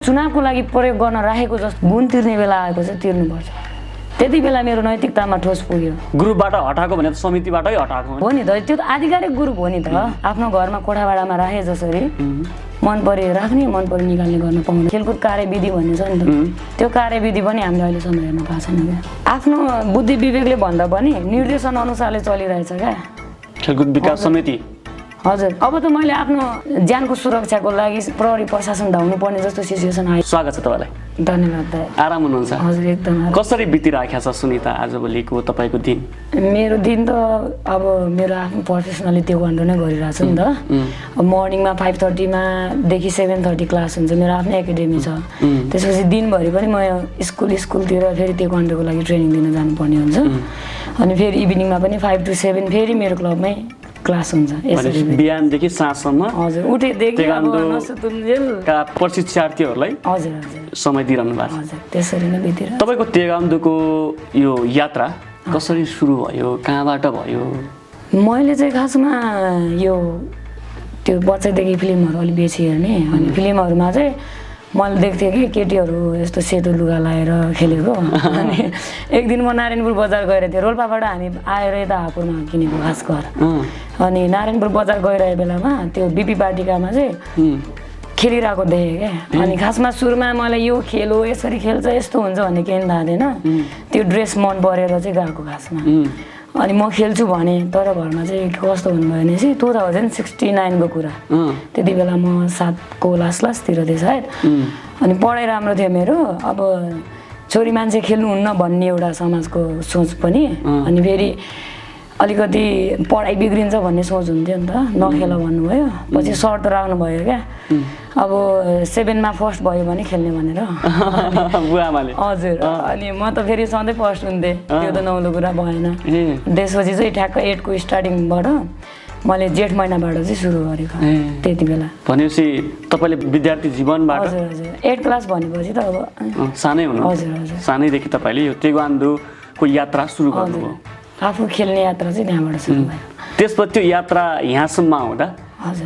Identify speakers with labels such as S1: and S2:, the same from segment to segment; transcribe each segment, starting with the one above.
S1: चुनावको लागि प्रयोग गर्न राखेको जस्तो गुण तिर्ने बेला आएको चाहिँ तिर्नुपर्छ। त्यति बेला मेरो नैतिकतामा ठोस पुग्यो।
S2: ग्रुपबाट हटाएको भने त समितिबाटै हटाएको
S1: हो नि त, त्यो त आधिकारिक ग्रुप हो नि त। आफ्नो घरमा कोठाबाडामा राखे जसरी मन परे राख्ने, मन परे निकाल्ने गर्न पाउने खेलकुद कार्यविधि भन्ने छ नि त, त्यो कार्यविधि पनि हामीले अहिलेसम्म हेर्न पाएको छैन क्या। आफ्नो बुद्धि विवेकले भन्दा पनि निर्देशन अनुसारले चलिरहेछ क्या
S2: खेलकुद विकास समिति।
S1: हजुर, अब त मैले आफ्नो ज्यानको सुरक्षाको लागि प्रहरी प्रशासन धाउनु पर्ने जस्तो सिचुएसन आयो।
S2: स्वागत छ तपाईँलाई।
S1: धन्यवाद दाइ।
S2: आराम हुनुहुन्छ?
S1: हजुर एकदम।
S2: कसरी बितिराखेको छ सुनिता आजभोलिको तपाईँको दिन?
S1: मेरो दिन त अब मेरो आफ्नो प्रोफेसनली ताइक्वान्डो नै गरिरहेको छु नि त। मर्निङमा 5:30 देखि 7:30 क्लास हुन्छ, मेरो आफ्नो एकाडेमी छ। त्यसपछि दिनभरि पनि म स्कुलतिर फेरि ताइक्वान्डोको लागि ट्रेनिङ दिन जानुपर्ने हुन्छ। अनि फेरि इभिनिङमा पनि 5 to 7 फेरि मेरो क्लबमै क्लास हुन्छ।
S2: बिहानदेखि साँझसम्म
S1: हजुर, उठेदेखि अब नसुतुन्जेलका
S2: प्रशिक्षार्थीहरूलाई
S1: हजुर हजुर
S2: समय दिइरहनु भएको छ।
S1: हजुर, त्यसरी नै बितिरहेको।
S2: तपाईँको ताइक्वान्डोको यो यात्रा कसरी सुरु भयो, कहाँबाट भयो?
S1: मैले चाहिँ खासमा यो त्यो बच्चादेखि फिल्महरू अलि बेसी हेर्ने, अनि फिल्महरूमा चाहिँ मैले देख्थेँ कि केटीहरू यस्तो सेतो लुगा लगाएर खेलेको। अनि एक दिन म नारायणपुर बजार गएर थिएँ, रोल्पाबाट हामी आएर यता हापुरमा किनेको खास घर। अनि नारायणपुर बजार गइरहेको बेलामा त्यो बिपी पार्टिकामा चाहिँ खेलिरहेको देखेँ क्या। अनि खासमा सुरुमा मलाई यो खेल हो, यसरी खेल्छ, यस्तो हुन्छ भन्ने केही थाहा थिएन। त्यो ड्रेस मन परेर चाहिँ गएको खासमा। अनि म खेल्छु भने, तर घरमा चाहिँ कस्तो भन्नुभयो भने चाहिँ 2069 को कुरा। त्यति बेला म 7 क्लासतिर थिएँ सायद। अनि पढाइ राम्रो थियो मेरो। अब छोरी मान्छे खेल्नुहुन्न भन्ने एउटा समाजको सोच पनि, अनि फेरि अलिकति पढाइ बिग्रिन्छ भन्ने सोच हुन्थ्यो नि त, नखेल भन्नुभयो। पछि सर्त राख्नु भयो क्या, अब 7मा फर्स्ट भयो भने खेल्ने भनेर
S2: बुवाआमाले।
S1: हजुर, अनि म त फेरि सधैँ फर्स्ट हुन्थेँ, त्यो त नौलो कुरा भएन। त्यसपछि चाहिँ ठ्याक्क 8 को स्टार्टिङबाट मैले जेठ महिनाबाट चाहिँ सुरु गरेको त्यति बेला।
S2: भनेपछि तपाईँले विद्यार्थी जीवनबाट?
S1: हजुर हजुर, 8 क्लास भनेपछि त अब
S2: सानै हुनु।
S1: हजुर हजुर,
S2: सानैदेखि तपाईँले यो ताइक्वान्डोको यात्रा सुरु गर्नुभयो?
S1: आफू खेल्ने यात्रा चाहिँ त्यहाँबाट सुरु भयो।
S2: त्यसपछि त्यो यात्रा यहाँसम्म आउँदा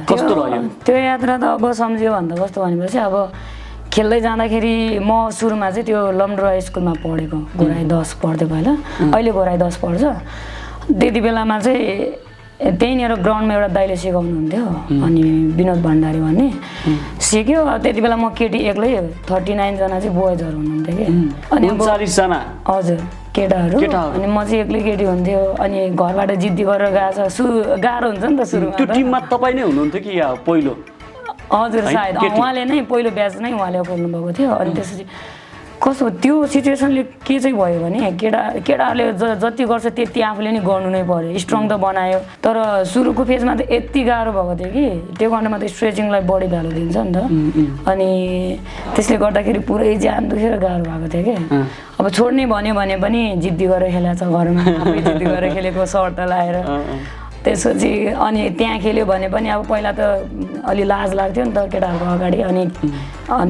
S2: कस्तो रह्यो?
S1: त्यो यात्रा त अब सम्झियो भन्दा कस्तो भनेपछि, अब खेल्दै जाँदाखेरि म सुरुमा चाहिँ त्यो लम्ड्रो स्कुलमा पढेको, गोराई 10 पढ्थेँ पहिला, अहिले गोराई 10 पढ्छ। त्यति बेलामा चाहिँ त्यहीँनिर ग्राउन्डमा एउटा दाइले सिकाउनुहुन्थ्यो, अनि विनोद भण्डारी भन्ने सिक्यो। त्यति बेला म केटी एक्लै, 39 जना चाहिँ बोयजहरू हुनुहुन्थ्यो कि।
S2: अनि 39 जना? हजुर,
S1: केटाहरू। अनि म चाहिँ एक्लै केटी हुन्थ्यो। अनि घरबाट जिद्दी गरेर गएको छ, गाह्रो हुन्छ नि त सुरुमा।
S2: त्यो टिममा तपाईँ नै हुनुहुन्थ्यो कि पहिलो?
S1: हजुर, सायद उहाँले नै पहिलो ब्याच नै उहाँले खोल्नु भएको थियो। अनि त्यसपछि कस्तो त्यो सिचुएसनले के चाहिँ भयो भने, केटाहरूले जति गर्छ त्यति आफूले नि गर्नु नै पर्यो। स्ट्रङ त बनायो, तर सुरुको फेजमा त यति गाह्रो भएको थियो कि त्यो गर्नमा त स्ट्रेचिङलाई बढी भ्यालु दिन्छ नि त। अनि त्यसले गर्दाखेरि पुरै ज्यान दुखेर गाह्रो भएको थियो कि। अब छोड्ने भन्यो भने पनि जिद्दी गरेर खेलेको छ घरमा, आफै जिद्दी गरेर खेलेको, सर्ट लगाएर। त्यसपछि अनि त्यहाँ खेल्यो भने पनि अब पहिला त अलि लाज लाग्थ्यो नि त केटाहरूको अगाडि। अनि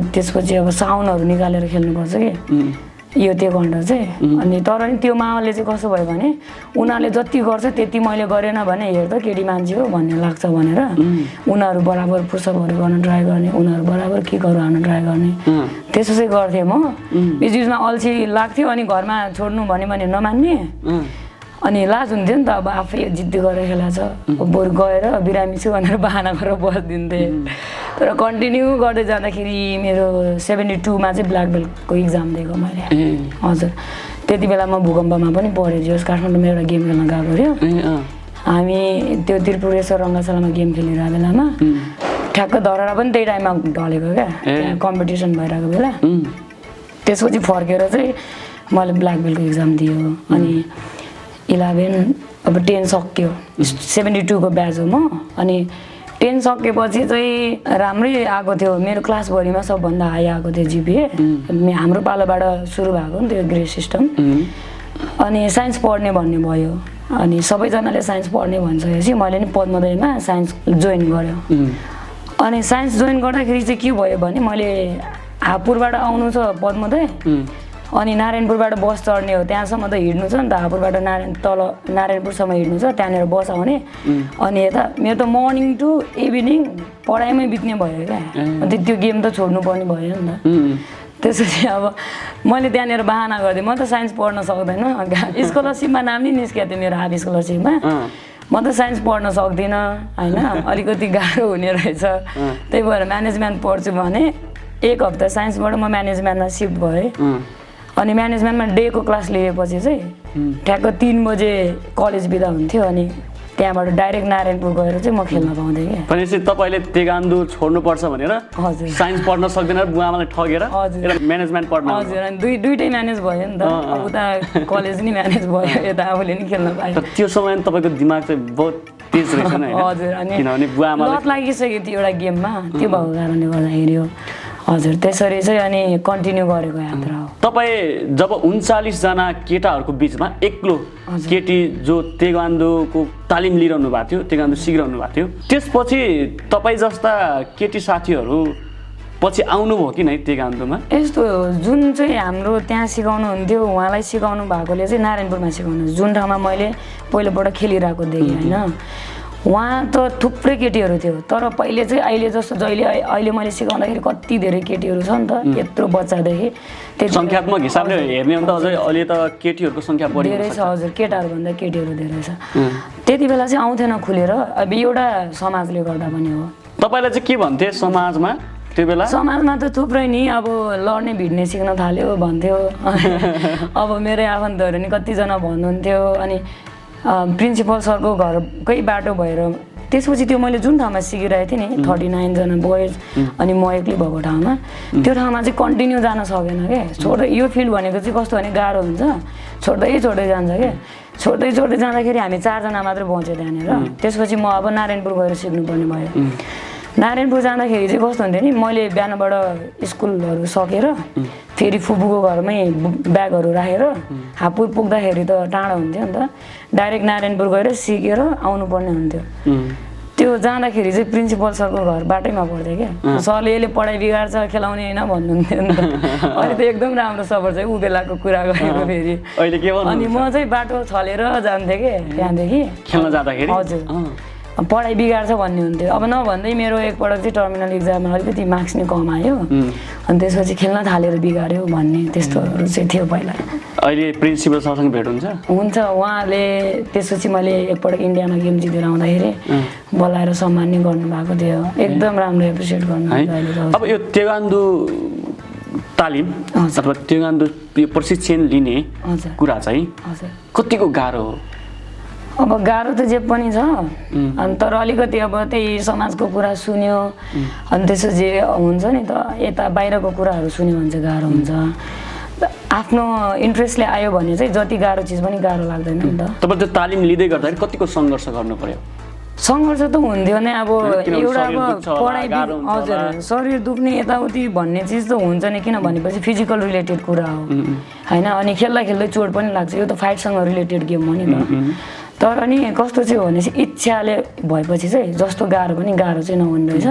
S1: त्यसपछि अब साउन्डहरू निकालेर खेल्नुपर्छ कि यो ताइक्वान्डो चाहिँ। अनि तर नि त्यो माहौलले चाहिँ कस्तो भयो भने, उनीहरूले जति गर्छ त्यति मैले गरेन भने हेर्दा केटी मान्छे हो भन्ने लाग्छ भनेर उनीहरू बराबर पुसअपहरू गर्न ट्राई गर्ने, उनीहरू बराबर किकहरू हान्न ट्राई गर्ने, त्यसो चाहिँ गर्थेँ म। बिचबिचमा अल्छी लाग्थ्यो, अनि घरमा छोड्नु भन्यो भने नमान्ने, अनि लाज हुन्थ्यो नि त। अब आफै जिद्दी गरेर खेला छ, बरु गएर बिरामी छु भनेर बाहना गरेर बसिदिन्थेँ। तर कन्टिन्यू गर्दै जाँदाखेरि मेरो 72मा चाहिँ ब्ल्याक बेल्टको इक्जाम दिएको मैले। हजुर, त्यति बेला म भूकम्पमा पनि पढेँ। जोस् काठमाडौँमा एउटा गेम खेल्न गएको थियो हामी, त्यो त्रिपुरेश्वर रङ्गशालामा गेम खेलिरहेको बेलामा ठ्याक्क धरहरा पनि त्यही टाइममा ढलेको क्या, त्यहाँ कम्पिटिसन भइरहेको बेला। त्यसपछि फर्केर चाहिँ मैले ब्ल्याक बेल्टको इक्जाम दियो। अनि 11 अब 10 सक्यो, 72 को ब्याच हो म। अनि 10 सकेपछि चाहिँ राम्रै आएको थियो, मेरो क्लासभरिमा सबभन्दा हाई आएको थियो जिपिए। हाम्रो पालोबाट सुरु भएको नि त्यो ग्रेड सिस्टम। अनि साइन्स पढ्ने भन्ने भयो, अनि सबैजनाले साइन्स पढ्ने भनिसकेपछि मैले नि पद्मोदयमा साइन्स जोइन गरेँ। अनि साइन्स जोइन गर्दाखेरि चाहिँ के भयो भने, मैले हापुरबाट आउनु छ पद्मोदय, अनि नारायणपुरबाट बस चढ्ने हो त्यहाँसम्म त हिँड्नु छ नि त हापुरबाट नारायणपुरसम्म हिँड्नु छ त्यहाँनिर बस आउने अनि यता मेरो त मर्निङ टु इभिनिङ पढाइमै बित्ने भयो क्या अनि त्यो गेम त छोड्नु पर्ने भयो नि त त्यसपछि अब मैले त्यहाँनिर बाहना गरिदिएँ म त साइन्स पढ्न सक्दैन स्कलरसिपमा नाम नि निस्केको थियो मेरो हाफ स्कलरसिपमा म त साइन्स पढ्न सक्दिनँ होइन अलिकति गाह्रो हुने रहेछ त्यही भएर म्यानेजमेन्ट पढ्छु भने एक हप्ता साइन्सबाट म म्यानेजमेन्टमा सिफ्ट भएँ अनि म्यानेजमेन्टमा डेको क्लास लिएपछि चाहिँ ठ्याक्क 3 बजे कलेज बिदा हुन्थ्यो अनि त्यहाँबाट डाइरेक्ट नारायणपुर गएर चाहिँ म खेल्न पाउँथेँ क्या
S2: भनेपछि तपाईँले तेगान्दो छोड्नुपर्छ भनेर
S1: हजुर
S2: साइन्स पढ्न सक्दैन बुवामालाई ठगेर
S1: हजुर
S2: म्यानेजमेन्ट पढ्न
S1: हजुर अनि दुइटै म्यानेज भयो नि त अब उता कलेज नि म्यानेज भयो यता आफूले नि खेल्न पाएँ
S2: त्यो समयमा तपाईँको दिमाग चाहिँ बहुत तेज रहेछ नि
S1: हजुर अनि
S2: किनभने बुवामालाई
S1: लत लागिसक्यो थियो एउटा गेममा त्यो भएको कारणले गर्दाखेरि हो हजुर त्यसरी चाहिँ अनि कन्टिन्यू गरेको यात्रा हो
S2: तपाईँ जब 39 जना केटाहरूको बिचमा एक्लो केटी जो तेगान्दोको तालिम लिइरहनु भएको थियो तेगान्दो सिकिरहनु भएको थियो त्यसपछि तपाईँ जस्ता केटी साथीहरू पछि आउनुभयो कि नै तेगान्दोमा
S1: यस्तो जुन चाहिँ हाम्रो त्यहाँ सिकाउनु हुन्थ्यो उहाँलाई सिकाउनु भएकोले चाहिँ नारायणपुरमा सिकाउनु जुन ठाउँमा मैले पहिलोपल्ट खेलिरहेको देखेँ होइन उहाँ त थुप्रै केटीहरू थियो तर पहिले चाहिँ अहिले जस्तो जहिले अहिले मैले सिकाउँदाखेरि कति धेरै केटीहरू छ नि त यत्रो बच्चादेखि
S2: त्यो सङ्ख्यात्मक हिसाबले हेर्ने हो भने त अझै अहिले त केटीहरूको सङ्ख्या बढी
S1: धेरै छ हजुर केटाहरूभन्दा केटीहरू धेरै छ त्यति बेला चाहिँ आउँथेन खुलेर अब एउटा समाजले गर्दा पनि हो
S2: तपाईँलाई चाहिँ के भन्थे समाजमा त्यो बेला
S1: समाजमा त थुप्रै नि अब लड्ने भिड्ने सिक्न थाल्यो भन्थ्यो अब मेरै आफन्तहरू नि कतिजना भन्नुहुन्थ्यो अनि प्रिन्सिपल सरको घरकै बाटो भएर त्यसपछि त्यो मैले जुन ठाउँमा सिकिरहेको थिएँ नि 39 जना बोइज अनि म एक्लै भएको ठाउँमा त्यो ठाउँमा चाहिँ कन्टिन्यू जान सकेन क्या छोड्दै यो फिल्ड भनेको चाहिँ कस्तो भने गाह्रो हुन्छ छोड्दै जान्छ क्या छोड्दै जाँदाखेरि हामी 4 जना मात्रै बच्यो त्यहाँनिर त्यसपछि म अब नारायणपुर गएर सिक्नुपर्ने भयो नारायणपुर जाँदाखेरि चाहिँ कस्तो हुन्थ्यो नि मैले बिहानबाट स्कुलहरू सकेर फेरि फुपूको घरमै ब्यागहरू राखेर हापुर पुग्दाखेरि त टाढो हुन्थ्यो नि त डाइरेक्ट नारायणपुर गएर सिकेर आउनुपर्ने हुन्थ्यो त्यो जाँदाखेरि चाहिँ प्रिन्सिपल सरको घर बाटैमा पर्थ्यो क्या सरले यसले पढाइ बिगार्छ खेलाउने होइन भन्नुहुन्थ्यो नि त अहिले त एकदम राम्रो सफर चाहिँ ऊ बेलाको कुरा गरेको फेरि अनि म चाहिँ बाटो छलेर जान्थेँ कि त्यहाँदेखि
S2: खेल्न जाँदाखेरि
S1: हजुर पढाइ बिगार्छ भन्ने हुन्थ्यो अब नभन्दै मेरो एकपटक चाहिँ टर्मिनल इक्जाममा अलिकति मार्क्स नै कम आयो अनि त्यसपछि खेल्न थालेर बिगार्यो भन्ने त्यस्तोहरू चाहिँ थियो पहिला
S2: अहिले प्रिन्सिपल सरसँग भेट
S1: हुन्छ उहाँले त्यसपछि मैले एकपटक इन्डियामा गेम जितेर आउँदाखेरि बोलाएर सम्मान नै गर्नुभएको थियो एकदम राम्रो एप्रिसिएट गर्नु
S2: अब यो तेगान्दो तालिम अथवा तेगान्दो प्रशिक्षण लिने कुरा चाहिँ कतिको गाह्रो हो
S1: अब गाह्रो त जे पनि छ अनि तर अलिकति अब त्यही समाजको कुरा सुन्यो अनि त्यसपछि हुन्छ नि त यता बाहिरको कुराहरू सुन्यो भने चाहिँ गाह्रो हुन्छ आफ्नो इन्ट्रेस्टले आयो भने चाहिँ जति गाह्रो चिज पनि गाह्रो लाग्दैन नि त
S2: तपाईँ त्यो तालिम लिँदै गर्दाखेरि कतिको सङ्घर्ष गर्नु पर्यो
S1: सङ्घर्ष त हुन्थ्यो नै अब एउटा अब पढाइ हजुर शरीर दुख्ने यताउति भन्ने चिज त हुन्छ नि किन भनेपछि फिजिकल रिलेटेड कुरा हो होइन अनि खेल्दै चोट पनि लाग्छ यो त फाइटसँग रिलेटेड गेम हो नि त तर नि कस्तो चाहिँ हो भने चाहिँ इच्छाले भएपछि चाहिँ जस्तो गाह्रो पनि गाह्रो चाहिँ नहुने रहेछ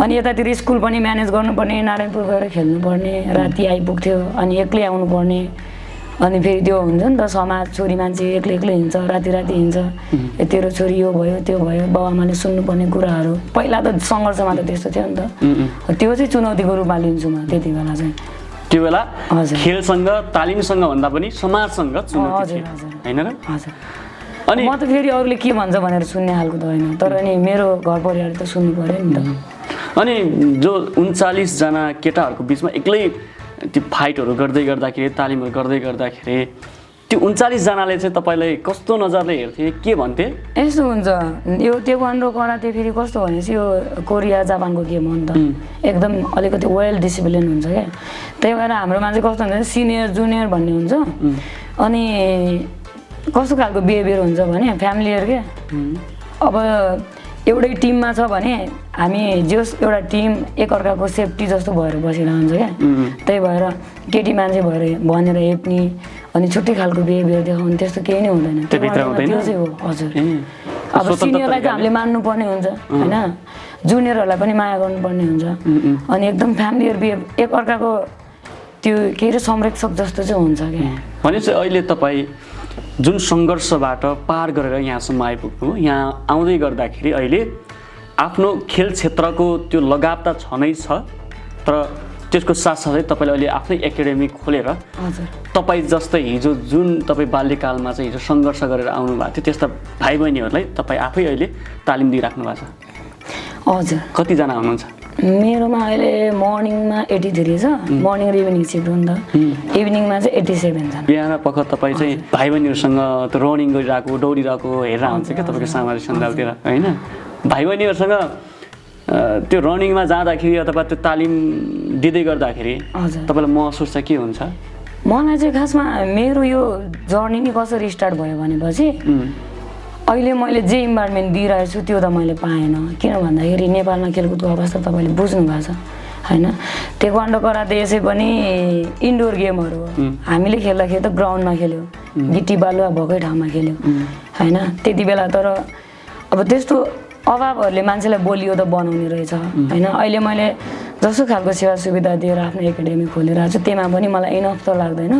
S1: अनि यतातिर स्कुल पनि म्यानेज गर्नुपर्ने नारायणपुर गएर खेल्नुपर्ने राति आइपुग्थ्यो अनि एक्लै आउनुपर्ने अनि फेरि त्यो हुन्छ नि त समाज छोरी मान्छे एक्लै हिँड्छ राति हिँड्छ तेरो छोरी यो भयो त्यो भयो बाबुआमाले सुन्नुपर्ने कुराहरू पहिला त सङ्घर्षमा त त्यस्तो थियो नि त त्यो चाहिँ चुनौतीको रूपमा लिन्छु म त्यति बेला चाहिँ
S2: त्यो बेला खेलसँग तालिमसँग भन्दा पनि समाजसँग चुनौती हैन र
S1: हजुर अनि म त फेरि अरूले के भन्छ भनेर सुन्ने खालको त होइन तर नि मेरो घर परिवारले त सुन्नु पर्यो नि त
S2: अनि जो 39 जना केटाहरूको बिचमा एक्लै त्यो फाइटहरू गर्दै गर्दाखेरि तालिमहरू गर्दै गर्दाखेरि त्यो 39 जनाले चाहिँ तपाईँलाई कस्तो नजरले हेर्थे के भन्थे
S1: यस्तो हुन्छ यो तेक्वान्डो कराते फेरि कस्तो भनेपछि यो कोरिया जापानको गेम हो नि त एकदम अलिकति वेल डिसिप्लिन हुन्छ क्या त्यही भएर हाम्रोमा चाहिँ कस्तो हुन्छ सिनियर जुनियर भन्ने हुन्छ अनि कस्तो खालको बिहेभियर हुन्छ भने फ्यामिलियर क्या अब एउटै टिममा छ भने हामी जस एउटा टिम एकअर्काको सेफ्टी जस्तो भएर बसिरहन्छ क्या त्यही भएर केटी मान्छे भएर भनेर हेप्ने अनि छुट्टै खालको बिहेभियर देखाउने त्यस्तो केही नै हुँदैन त्यो चाहिँ हो हजुर अब सिनियरलाई चाहिँ हामीले मान्नुपर्ने हुन्छ होइन जुनियरहरूलाई पनि माया गर्नुपर्ने हुन्छ अनि एकदम फ्यामिलियर बिहेभ एकअर्काको त्यो के अरे संरक्षक जस्तो चाहिँ हुन्छ क्या।
S2: भनेपछि अहिले तपाईँ जुन सङ्घर्षबाट पार गरेर यहाँसम्म आइपुग्नु, यहाँ आउँदै गर्दाखेरि अहिले आफ्नो खेल क्षेत्रको त्यो लगाव त छँदै छ, तर त्यसको साथसाथै तपाईँले अहिले आफ्नै एकाडेमी खोलेर तपाईँ जस्तै हिजो जुन तपाईँ बाल्यकालमा चाहिँ हिजो सङ्घर्ष गरेर आउनु भएको थियो त्यस्ता भाइ बहिनीहरूलाई तपाईँ आफै अहिले तालिम दिइराख्नु भएको छ।
S1: हजुर।
S2: कतिजना हुनुहुन्छ?
S1: मेरोमा अहिले मर्निङमा 83 छ, मर्निङ र इभिनिङ सिफ्ट हो नि त। इभिनिङमा चाहिँ 87 छ।
S2: बिहान पख तपाईँ चाहिँ भाइ बहिनीहरूसँग त्यो रनिङ गरिरहेको दौडिरहेको हेरेर आउँछ क्या तपाईँको सामाजिक सञ्जालतिर होइन? भाइ बहिनीहरूसँग त्यो रनिङमा जाँदाखेरि अथवा त्यो तालिम दिँदै गर्दाखेरि तपाईँलाई महसुस चाहिँ के हुन्छ?
S1: मलाई चाहिँ खासमा मेरो यो जर्नी नै कसरी स्टार्ट भयो भनेपछि अहिले मैले जे इन्भाइरोमेन्ट दिइरहेको छु त्यो त मैले पाएन। किन भन्दाखेरि नेपालमा खेलकुदको अवस्था तपाईँले बुझ्नु भएको छ होइन? ताइक्वान्डो कराते यसै पनि इन्डोर गेमहरू हो। हामीले खेल्दाखेरि त ग्राउन्डमा खेल्यो, गिटी बालुवा भएकै ठाउँमा खेल्यो होइन? त्यति बेला तर अब त्यस्तो अभावहरूले मान्छेलाई बलियो त बनाउने रहेछ होइन? अहिले मैले जस्तो खालको सेवा सुविधा दिएर आफ्नो एकाडेमी खोलिरहेको छु त्यसमा पनि मलाई इनफ त लाग्दैन।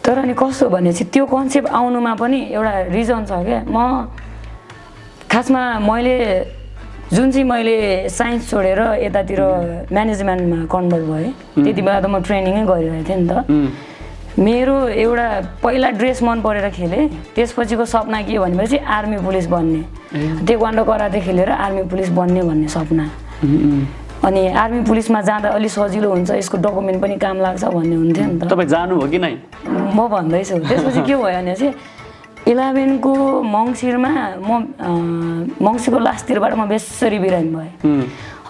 S1: तर अनि कस्तो भनेपछि त्यो कन्सेप्ट आउनुमा पनि एउटा रिजन छ क्या। म खासमा मैले जुन चाहिँ मैले साइन्स छोडेर यतातिर म्यानेजमेन्टमा कन्भर्ट भएँ त्यति बेला त म ट्रेनिङै गरिरहेको थिएँ नि त। मेरो एउटा पहिला ड्रेस मन परेर खेलेँ, त्यसपछिको सपना के भनेपछि आर्मी पुलिस बन्ने, ताइक्वान्डो कराते खेलेर आर्मी पुलिस बन्ने भन्ने सपना। अनि आर्मी पुलिसमा जाँदा अलिक सजिलो हुन्छ, यसको डकुमेन्ट पनि काम लाग्छ भन्ने हुन्थ्यो नि त।
S2: तपाईँ जानु हो कि नै?
S1: म भन्दैछु। त्यसपछि के भयो भने चाहिँ 11 को मङ्सिरमा म मङ्सिरको लास्टतिरबाट म बेसरी बिरामी भएँ।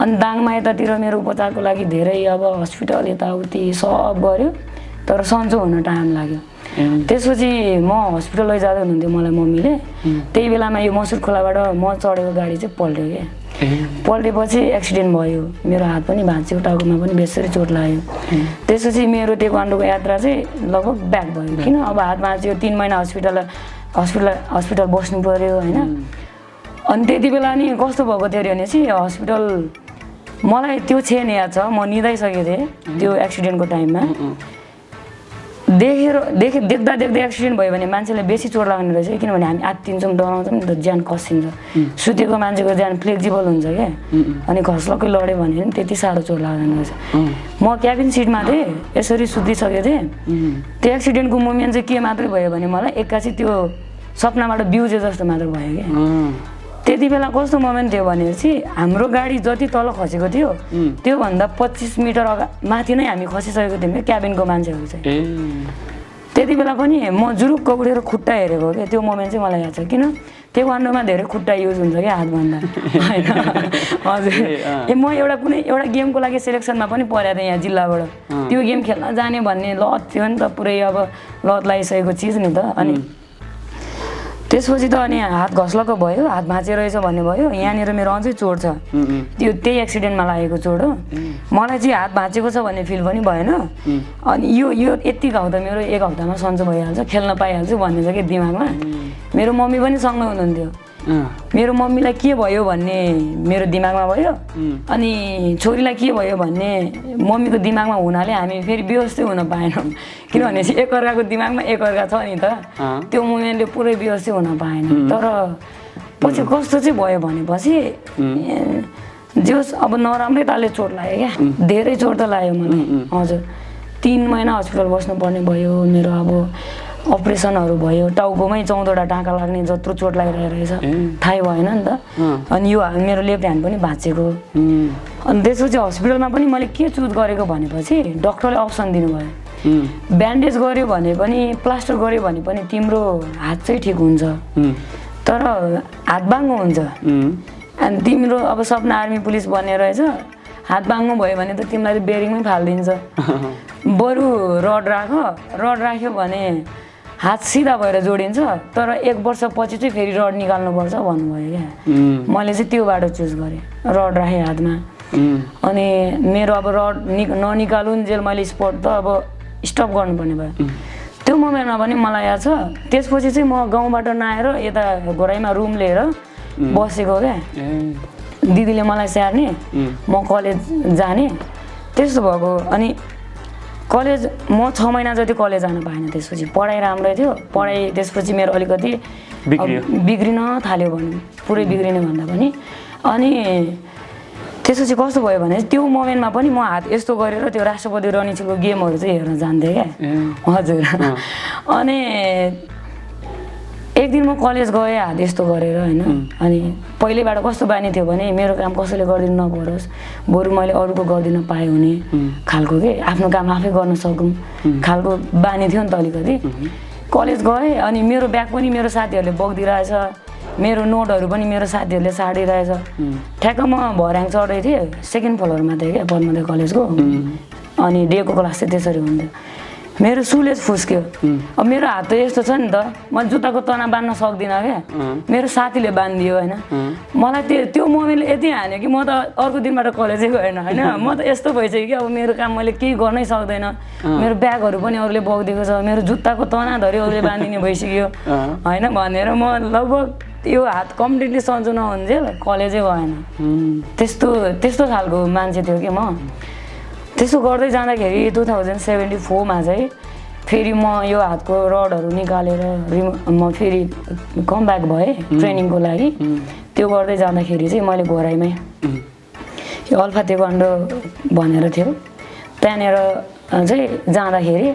S1: अनि दाङमा यतातिर मेरो उपचारको लागि धेरै अब हस्पिटल यताउति सब गऱ्यो, तर सन्चो हुन टाइम लाग्यो। त्यसपछि म हस्पिटल लैजाँदै हुनुहुन्थ्यो मलाई मम्मीले। त्यही बेलामा यो मसुर खोलाबाट म चढेको गाडी चाहिँ पल्ट्यो क्या। पल्टेपछि एक्सिडेन्ट भयो, मेरो हात पनि भाँच्यो, टाउकोमा पनि बेसरी चोट लाग्यो। त्यसपछि मेरो ताइक्वान्डोको यात्रा चाहिँ लगभग ब्याक भयो। किन अब हात भाँच्यो, 3 महिना हस्पिटल बस्नु पऱ्यो होइन? अनि त्यति बेला नि कस्तो भएको थियो भनेपछि हस्पिटल मलाई त्यो क्षण याद छ, म निदाइसकेको थिएँ त्यो एक्सिडेन्टको टाइममा। देख्दा एक्सिडेन्ट भयो भने मान्छेलाई बेसी चोट लाग्ने रहेछ, किनभने हामी आत्तिन्छौँ, डराउँछौँ नि त, ज्यान खसिन्छ। सुतेको मान्छेको ज्यान फ्लेक्जिबल हुन्छ क्या, अनि खस्लकै लड्यो भने पनि त्यति साह्रो चोट लाग्दैन रहेछ। म क्याबिन सिटमा थिएँ, यसरी सुतिसकेको थिएँ। त्यो एक्सिडेन्टको मोमेन्ट चाहिँ के मात्रै भयो भने मलाई एक्कासी त्यो सपनाबाट बिउजे जस्तो मात्र भयो क्या। त्यति बेला कस्तो मोमेन्ट थियो भनेपछि हाम्रो गाडी जति तल खसेको थियो त्योभन्दा 25 मिटर माथि नै हामी खसिसकेको थियौँ क्या क्याबिनको मान्छेहरू चाहिँ। त्यति बेला पनि म जुरुक्क उठेर खुट्टा हेरेको क्या, त्यो मोमेन्ट चाहिँ मलाई याद छ। किन ताइक्वान्डोमा धेरै खुट्टा युज हुन्छ क्या हातभन्दा होइन? हजुर। म कुनै एउटा गेमको लागि सेलेक्सनमा पनि परेको थिएँ यहाँ जिल्लाबाट, त्यो गेम खेल्न जाने भन्ने लत थियो नि त, पुरै अब लत लागिसकेको चिज नि त। अनि त्यसपछि त अनि हात घस्लको भयो, हात भाँचिएर रहेछ भन्ने भयो। यहाँनिर मेरो अझै चोट छ, त्यही एक्सिडेन्टमा लागेको चोट हो। मलाई चाहिँ हात भाँचेको छ भन्ने फिल पनि भएन। अनि यो यति घाउ त मेरो 1 हप्तामा सन्चो भइहाल्छ, खेल्न पाइहाल्छु भन्ने छ कि दिमागमा। मेरो मम्मी पनि सँगै हुनुहुन्थ्यो, मेरो मम्मीलाई के भयो भन्ने मेरो दिमागमा भयो, अनि छोरीलाई के भयो भन्ने मम्मीको दिमागमा हुनाले हामी फेरि व्यवस्थै हुन पाएनौँ। किनभने एकअर्काको दिमागमा एकअर्का छ नि त, त्यो मोमेन्टले पुरै व्यवस्थै हुन पाएन। तर पछि कस्तो चाहिँ भयो भनेपछि जोस् अब नराम्रै तालले चोट लाग्यो क्या, धेरै चोट त लाग्यो मलाई। हजुर, 3 महिना हस्पिटल बस्नुपर्ने भयो मेरो। अब अपरेसनहरू भयो, टाउकोमै 14वटा टाँका लाग्ने जत्रो चोट लागिरहेको रहेछ, थाहै भएन नि त। अनि यो मेरो लेफ्ट ह्यान्ड पनि भाँचेको। अनि त्यसपछि हस्पिटलमा पनि मैले के चुज गरेको भनेपछि डक्टरले अप्सन दिनुभयो, ब्यान्डेज गर्यो भने पनि प्लास्टर गर्यो भने पनि तिम्रो हात चाहिँ ठिक हुन्छ, तर हात बाङ्गो हुन्छ। अनि तिम्रो अब सपना आर्मी पुलिस बन्ने रहेछ, हात बाङ्गो भयो भने त तिमीलाई बेरिङमै फालिदिन्छ, बरु रड राख्यो भने हात सिधा भएर जोडिन्छ, तर 1 वर्षपछि चाहिँ फेरि रड निकाल्नुपर्छ भन्नुभयो क्या। मैले चाहिँ त्यो बाटो चुज गरेँ, रड राखेँ हातमा। अनि मेरो अब रड ननिकालुन्जेल मैले स्पोर्ट त अब स्टप गर्नुपर्ने भयो। त्यो मोमेन्टमा पनि मलाई याद छ। त्यसपछि चाहिँ म गाउँबाट नआएर यता घोराइमा रुम लिएर बसेको क्या, दिदीले मलाई स्याहार्ने, म कलेज जाने, त्यस्तो भएको। अनि कलेज म 6 महिना जति कलेज जान पाएन। त्यसपछि पढाइ राम्रै थियो, पढाइ त्यसपछि मेरो अलिकति बिग्रिन थाल्यो भनौँ, पुरै बिग्रिने भन्दा पनि। अनि त्यसपछि कस्तो भयो भने त्यो मोमेन्टमा पनि म हात यस्तो गरेर त्यो राष्ट्रपति रणिचुको गेमहरू चाहिँ हेर्न जान्थेँ क्या। हजुर। अनि एक दिन म कलेज गएँ हात यस्तो गरेर होइन। अनि पहिल्यैबाट कस्तो बानी थियो भने मेरो काम कसैले गरिदिनु नपरोस्, बरु मैले अरूको गरिदिन पाएँ हुने खालको के, आफ्नो काम आफै गर्न सकौँ खालको बानी थियो नि त अलिकति। कलेज गएँ अनि मेरो ब्याग पनि मेरो साथीहरूले बगिदिरहेछ, मेरो नोटहरू पनि मेरो साथीहरूले साडिरहेछ। ठ्याक्क म भर्याङ चढेको थिएँ, 2nd फ्लोरमा थिएँ क्या पद्मोदय कलेजको। अनि डेको क्लास चाहिँ त्यसरी हुन्थ्यो। मेरो सुलेज फुस्क्यो। अब मेरो हात त यस्तो छ नि त, म जुत्ताको तना बाँध्न सक्दिनँ क्या, मेरो साथीले बाँधिदियो होइन। मलाई त्यो मोमेन्टले यति हान्यो कि म त अर्को दिनबाट कलेजै गएन होइन। म त यस्तो भइसक्यो कि अब मेरो काम मैले केही गर्नै सक्दैन, मेरो ब्यागहरू पनि अरूले बगिदिएको छ, मेरो जुत्ताको तना धरि अरूले बाँधिने भइसक्यो होइन भनेर म लगभग यो हात कम्प्लिटली सन्चो नहुन्जेल कलेजै गएन। त्यस्तो खालको मान्छे थियो कि म। त्यसो गर्दै जाँदाखेरि 2074मा चाहिँ फेरि म यो हातको रडहरू निकालेर म फेरि कमब्याक भएँ ट्रेनिङको लागि। त्यो गर्दै जाँदाखेरि चाहिँ मैले घोराइमै यो अल्फा ताइक्वान्डो भनेर थियो, त्यहाँनिर चाहिँ जाँदाखेरि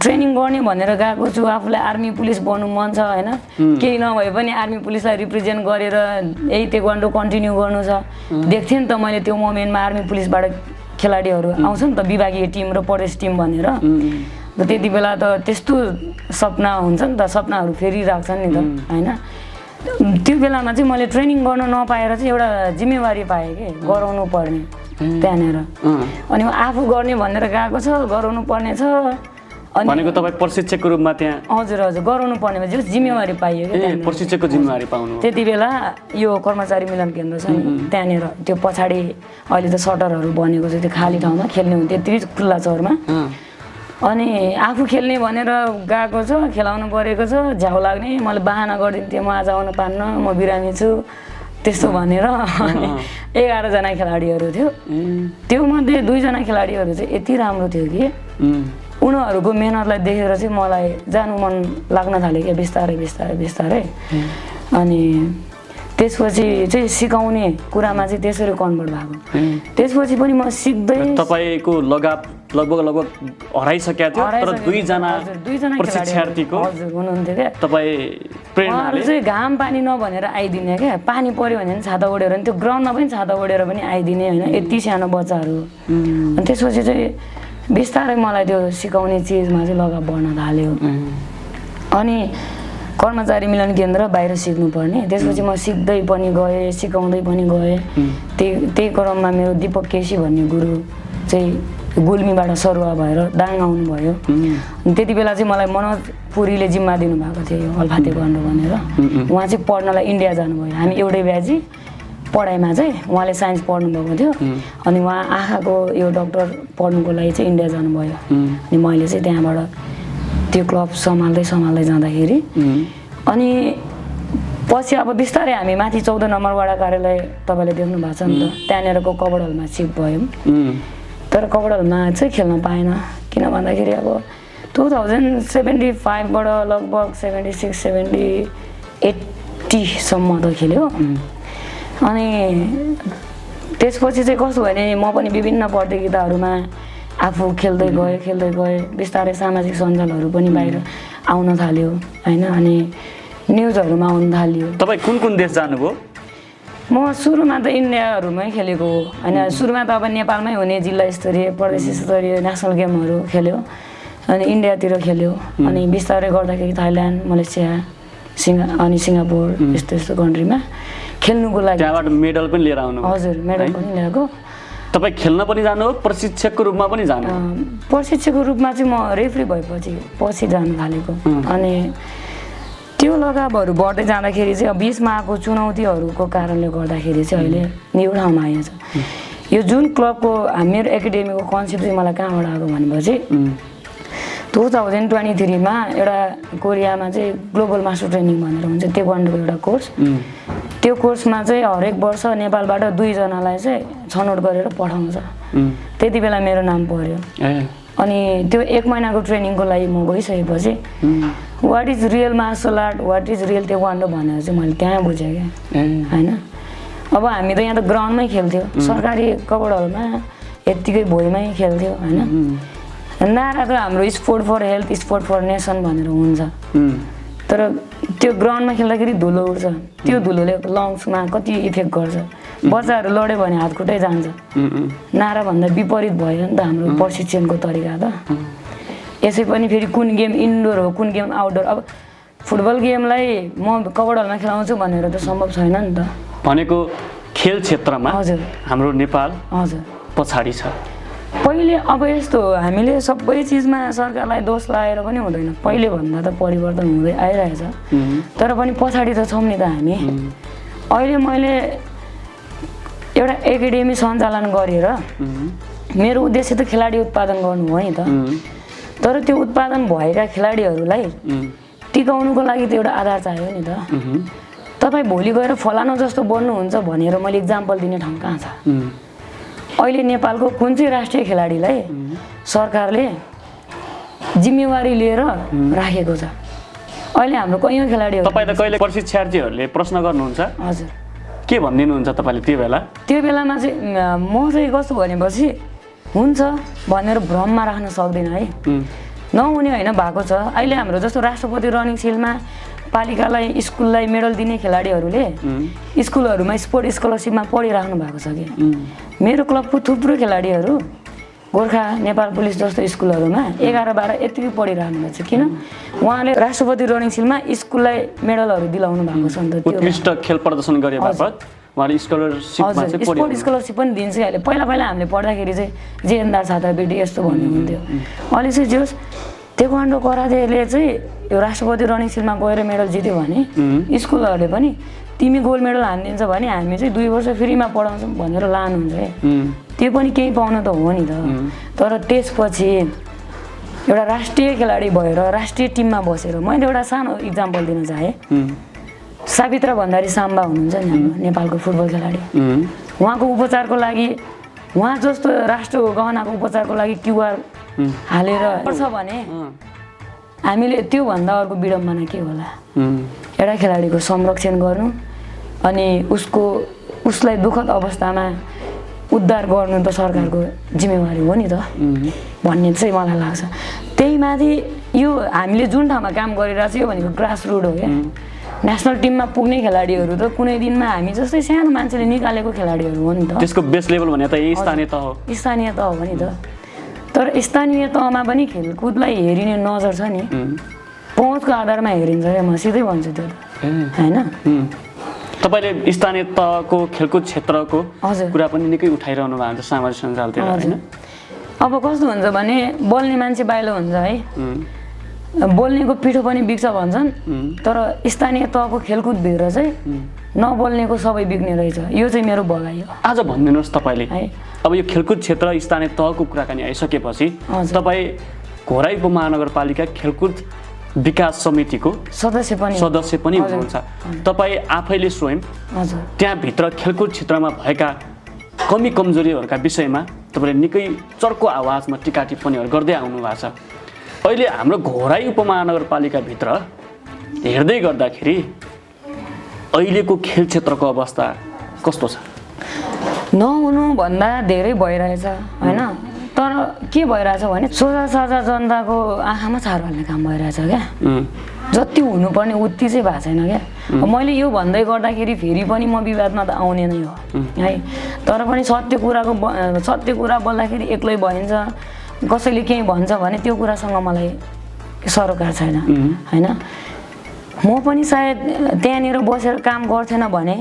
S1: ट्रेनिङ गर्ने भनेर गएको छु। आफूलाई आर्मी पुलिस बन्नु मन छ होइन, केही नभए पनि आर्मी पुलिसलाई रिप्रेजेन्ट गरेर यही ताइक्वान्डो कन्टिन्यू गर्नु छ। देख्थेँ नि त मैले त्यो मोमेन्टमा आर्मी पुलिसबाट खेलाडीहरू आउँछ नि त, विभागीय टिम र प्रदेश टिम भनेर। त्यति बेला त त्यस्तो सपना हुन्छ नि त, सपनाहरू फेरिराख्छन् नि त होइन। त्यो बेलामा चाहिँ मैले ट्रेनिङ गर्न नपाएर चाहिँ एउटा जिम्मेवारी पाएँ कि गराउनु पर्ने त्यहाँनिर। अनि आफू गर्ने भनेर गएको छ, गराउनु पर्ने छ।
S2: भनेको तपाईँ प्रशिक्षकको रूपमा त्यहाँ?
S1: हजुर हजुर, गराउनु पर्ने जिम्मेवारी पाइयो कि
S2: प्रशिक्षकको जिम्मेवारी पाउनु।
S1: त्यति बेला यो कर्मचारी मिलन केन्द्र छ नि, त्यहाँनिर त्यो पछाडि अहिले त सटरहरू बनेको छ, त्यो खाली ठाउँमा खेल्ने हुन्थ्यो त्यति खुल्ला चौरमा। अनि आफू खेल्ने भनेर गएको छ, खेलाउनु परेको छ, झ्याउ लाग्ने, मैले बाहना गरिदिन्थेँ म आज आउन पान्न, म बिरामी छु त्यस्तो भनेर। 11 जना खेलाडीहरू थियो, त्यो मध्ये 2 जना खेलाडीहरू चाहिँ यति राम्रो थियो कि उनीहरूको मेहनतलाई देखेर चाहिँ मलाई जानु मन लाग्न थाल्यो क्या बिस्तारै बिस्तारै बिस्तारै। अनि त्यसपछि चाहिँ सिकाउने कुरामा चाहिँ त्यसरी कन्भर्ट भएको। त्यसपछि पनि म सिक्दै
S2: तपाईँको लगभग हराइसकेको थियो, तर 2 जना प्रशिक्षार्थीको
S1: हजुर हुनुहुन्थ्यो क्या।
S2: तपाईँ प्रेरणाले
S1: चाहिँ घाम पानी नभनेर आइदिने क्या, पानी पर्यो भने पनि छाता ओढेर, त्यो ग्राउन्डमा पनि छाता ओढेर पनि आइदिने होइन, यति सानो बच्चाहरू। अनि त्यसपछि चाहिँ बिस्तारै मलाई त्यो सिकाउने चिजमा चाहिँ लगाव बढ्न थाल्यो। अनि कर्मचारी मिलन केन्द्र बाहिर सिक्नुपर्ने, त्यसपछि म सिक्दै पनि गएँ, सिकाउँदै पनि गएँ। त्यही क्रममा मेरो दीपक केसी भन्ने गुरु चाहिँ गुल्मीबाट सरुवा भएर दाङ आउनुभयो। अनि त्यति बेला चाहिँ मलाई मनोज पुरीले जिम्मा दिनुभएको थियो यो अल्फा ताइक्वान्डो भनेर। उहाँ चाहिँ पढ्नलाई इन्डिया जानुभयो, हामी एउटै ब्याजी पढाइमा चाहिँ। उहाँले साइन्स पढ्नुभएको थियो, अनि उहाँ आँखाको यो डक्टर पढ्नुको लागि चाहिँ इन्डिया जानुभयो। अनि मैले चाहिँ त्यहाँबाट त्यो क्लब सम्हाल्दै जाँदाखेरि अनि पछि अब बिस्तारै हामी माथि 14 नम्बर वडा कार्यालय तपाईले देख्नु भएको छ नि त, त्यहाँनिरको कबड हलमा सिफ्ट भयौँ। तर कबड हलमा चाहिँ खेल्न पाएन, किन भन्दाखेरि अब 2075बाट लगभग 76, 70, 80 सम्म त खेल्यो। अनि त्यसपछि चाहिँ कस्तो भने म पनि विभिन्न प्रतियोगिताहरूमा आफू खेल्दै गएँ बिस्तारै सामाजिक सञ्जालहरू पनि बाहिर आउन थाल्यो होइन। अनि न्युजहरूमा आउन थाल्यो।
S2: तपाईँ कुन देश जानुभयो?
S1: म सुरुमा त इन्डियाहरूमै खेलेको हो होइन। सुरुमा त अब नेपालमै हुने जिल्ला स्तरीय, प्रदेश स्तरीय, नेसनल गेमहरू खेल्यो, अनि इन्डियातिर खेल्यो। अनि बिस्तारै गर्दाखेरि थाइल्यान्ड, मलेसिया, अनि सिङ्गापुर यस्तो कन्ट्रीमा खेल्नुको लागि
S2: त्यहाँबाट मेडल पनि लिएर आउनु?
S1: हजुर, मेडल पनि ल्याएको।
S2: तपाईँ खेल्न पनि जानु हो, प्रशिक्षकको रूपमा पनि जानु?
S1: प्रशिक्षकको रूपमा चाहिँ म रेफ्री भएपछि जानु थालेको। अनि त्यो लगावहरू बढ्दै जाँदाखेरि चाहिँ अब बिचमा आएको चुनौतीहरूको कारणले गर्दाखेरि चाहिँ अहिले यो ठाउँमा आएको छ। यो जुन क्लबको मेरो एकाडेमीको कन्सेप्ट चाहिँ मलाई कहाँबाट आएको भनेपछि 2023मा एउटा कोरियामा चाहिँ ग्लोबल मास्टर ट्रेनिङ भनेर हुन्छ, ताइक्वान्डोको एउटा कोर्स। त्यो कोर्समा चाहिँ हरेक वर्ष नेपालबाट 2 जनालाई चाहिँ छनौट गरेर पठाउँछ। त्यति बेला मेरो नाम पर्यो। अनि त्यो 1 महिनाको ट्रेनिङको लागि म गइसकेपछि what is real martial art, what is real taekwondo भनेर चाहिँ मैले त्यहाँ बुझेँ क्या होइन। अब हामी त यहाँ त ग्राउन्डमै खेल्थ्यो, सरकारी कबड हलमा यत्तिकै भुइँमै खेल्थ्यो होइन। नारा त हाम्रो sport for health, sport for nation भनेर हुन्छ, तर त्यो ग्राउन्डमा खेल्दाखेरि धुलो उड्छ, त्यो धुलोले लङ्समा कति इफेक्ट गर्छ, बच्चाहरू लड्यो भने हात खुट्टै जान्छ। नाराभन्दा विपरीत भयो नि त हाम्रो प्रशिक्षणको तरिका त। यसै पनि फेरि कुन गेम इन्डोर हो कुन गेम आउटडोर, अब फुटबल गेमलाई म कबड हलमा खेलाउँछु भनेर त सम्भव छैन नि त।
S2: भनेको खेल क्षेत्रमा
S1: हजुर
S2: हाम्रो नेपाल
S1: हजुर
S2: पछाडि छ।
S1: पहिले अब यस्तो हामीले सबै चिजमा सरकारलाई दोष लगाएर पनि हुँदैन, पहिले भन्दा त परिवर्तन हुँदै आइरहेछ, तर पनि पछाडि त छौँ नि त हामी। अहिले मैले एउटा एकाडेमी सञ्चालन गरेर मेरो उद्देश्य त खेलाडी उत्पादन गर्नु हो नि त, तर त्यो उत्पादन भएका खेलाडीहरूलाई टिकाउनुको लागि त एउटा आधार चाहियो नि त। तपाईँ भोलि गएर फलानु जस्तो बन्नुहुन्छ भनेर मैले इक्जाम्पल दिने ठाउँ कहाँ छ? अहिले नेपालको कुन चाहिँ राष्ट्रिय खेलाडीलाई सरकारले जिम्मेवारी लिएर राखेको छ? अहिले हाम्रो कैयौँ खेलाडीहरू।
S2: तपाईँलाई कहिले प्रशिक्षार्थीहरूले प्रश्न गर्नुहुन्छ?
S1: हजुर।
S2: के भनिदिनुहुन्छ तपाईँले त्यो बेला? त्यो
S1: बेलामा चाहिँ म चाहिँ कस्तो भनेपछि हुन्छ भनेर भ्रममा राख्न सक्दिनँ है, नहुने होइन भएको छ। अहिले हाम्रो जस्तो राष्ट्रपति रनिङ सिलमा पालिकालाई स्कुललाई मेडल दिने खेलाडीहरूले स्कुलहरूमा स्पोर्ट स्कलरसिपमा पढिराख्नु भएको छ कि। मेरो क्लबको थुप्रो खेलाडीहरू गोर्खा नेपाल पुलिस जस्तो स्कुलहरूमा 11-12 यतिकै पढिरहनु भएको छ। किन? उहाँले राष्ट्रपति रनिङ सिलमा स्कुललाई मेडलहरू दिलाउनु भएको छ नि त।
S2: उत्कृष्ट खेल प्रदर्शन गरे बापत उहाँले स्कलरसिपमा चाहिँ
S1: स्पोर्ट स्कलरसिप पनि दिन्छ अहिले। पहिला हामीले पढ्दाखेरि चाहिँ जेएनदार छात्रवृत्ति यस्तो भन्ने हुन्थ्यो। अहिले चाहिँ जोस् टेक्वान्डो करातेले चाहिँ यो राष्ट्रपति रनिङ सिलमा गएर मेडल जित्यो भने स्कुलहरूले पनि तिमी गोल्ड मेडल हानिदिन्छ भने हामी चाहिँ 2 वर्ष फ्रीमा पढाउँछौँ भनेर लानुहुन्छ है। त्यो पनि केही पाउन त हो नि त। तर त्यसपछि एउटा राष्ट्रिय खेलाडी भएर राष्ट्रिय टिममा बसेर मैले एउटा सानो इक्जाम्पल दिन चाहेँ। सावित्रा भण्डारी साम्बा हुनुहुन्छ नि हाम्रो नेपालको फुटबल खेलाडी, उहाँको उपचारको लागि उहाँ जस्तो राष्ट्रको गहनाको उपचारको लागि क्युआर हालेर पर्छ भने हामीले त्योभन्दा अर्को विडम्बना के होला? एउटा खेलाडीको संरक्षण गर्नु अनि उसलाई दुःखद अवस्थामा उद्धार गर्नु त सरकारको जिम्मेवारी हो नि त भन्ने चाहिँ मलाई लाग्छ। त्यही माथि यो हामीले जुन ठाउँमा काम गरिरहेको छ यो भनेको ग्रास रुट हो क्या। नेसनल टिममा पुग्ने खेलाडीहरू त कुनै दिनमा हामी जस्तै सानो मान्छेले निकालेको खेलाडीहरू हो नि त।
S2: त्यसको बेस लेभल भने त यही स्थानीय तह हो।
S1: स्थानीय तह हो नि त। तर स्थानीय तहमा पनि खेलकुदलाई हेरिने नजर छ नि, पहुँचको आधारमा हेरिन्छ क्या। म सिधै भन्छु त्यो होइन।
S2: तपाईँले स्थानीय तहको खेलकुद क्षेत्रको कुरा पनि निकै उठाइरहनु भएको छ सामाजिक सञ्जालतिर होइन?
S1: अब कस्तो हुन्छ भने बोल्ने मान्छे बाहिलो हुन्छ है, बोल्नेको पिठो पनि बिग्छ भन्छन्, तर स्थानीय तहको खेलकुदभित्र चाहिँ नबोल्नेको सबै बिग्ने रहेछ। यो चाहिँ मेरो भगाइ हो।
S2: आज भनिदिनुहोस् तपाईँले अब यो खेलकुद क्षेत्र स्थानीय तहको कुराकानी आइसकेपछि तपाईँ घोराई उपमहानगरपालिका खेलकुद विकास समितिको सदस्य पनि हुनुहुन्छ। तपाईँ आफैले स्वयं त्यहाँभित्र खेलकुद क्षेत्रमा भएका कमी कमजोरीहरूका विषयमा तपाईँले निकै चर्को आवाजमा टिका टिप्पणीहरू गर्दै आउनु भएको छ। अहिले हाम्रो घोराई उपमहानगरपालिकाभित्र हेर्दै गर्दाखेरि अहिलेको खेल क्षेत्रको अवस्था कस्तो छ?
S1: नहुनुभन्दा धेरै भइरहेछ होइन। तर के भइरहेछ भने सोझा साझा जनताको आँखामा छारो हाल्ने काम भइरहेछ क्या। जति हुनुपर्ने उति चाहिँ भएको छैन क्या। मैले यो भन्दै गर्दाखेरि फेरि पनि म विवादमा त आउने नै हो है। तर पनि सत्य कुरा बोल्दाखेरि एक्लै भइन्छ। कसैले केही भन्छ भने त्यो कुरासँग मलाई सरोकार छैन होइन। म पनि सायद त्यहाँनिर बसेर काम गर्थेन भने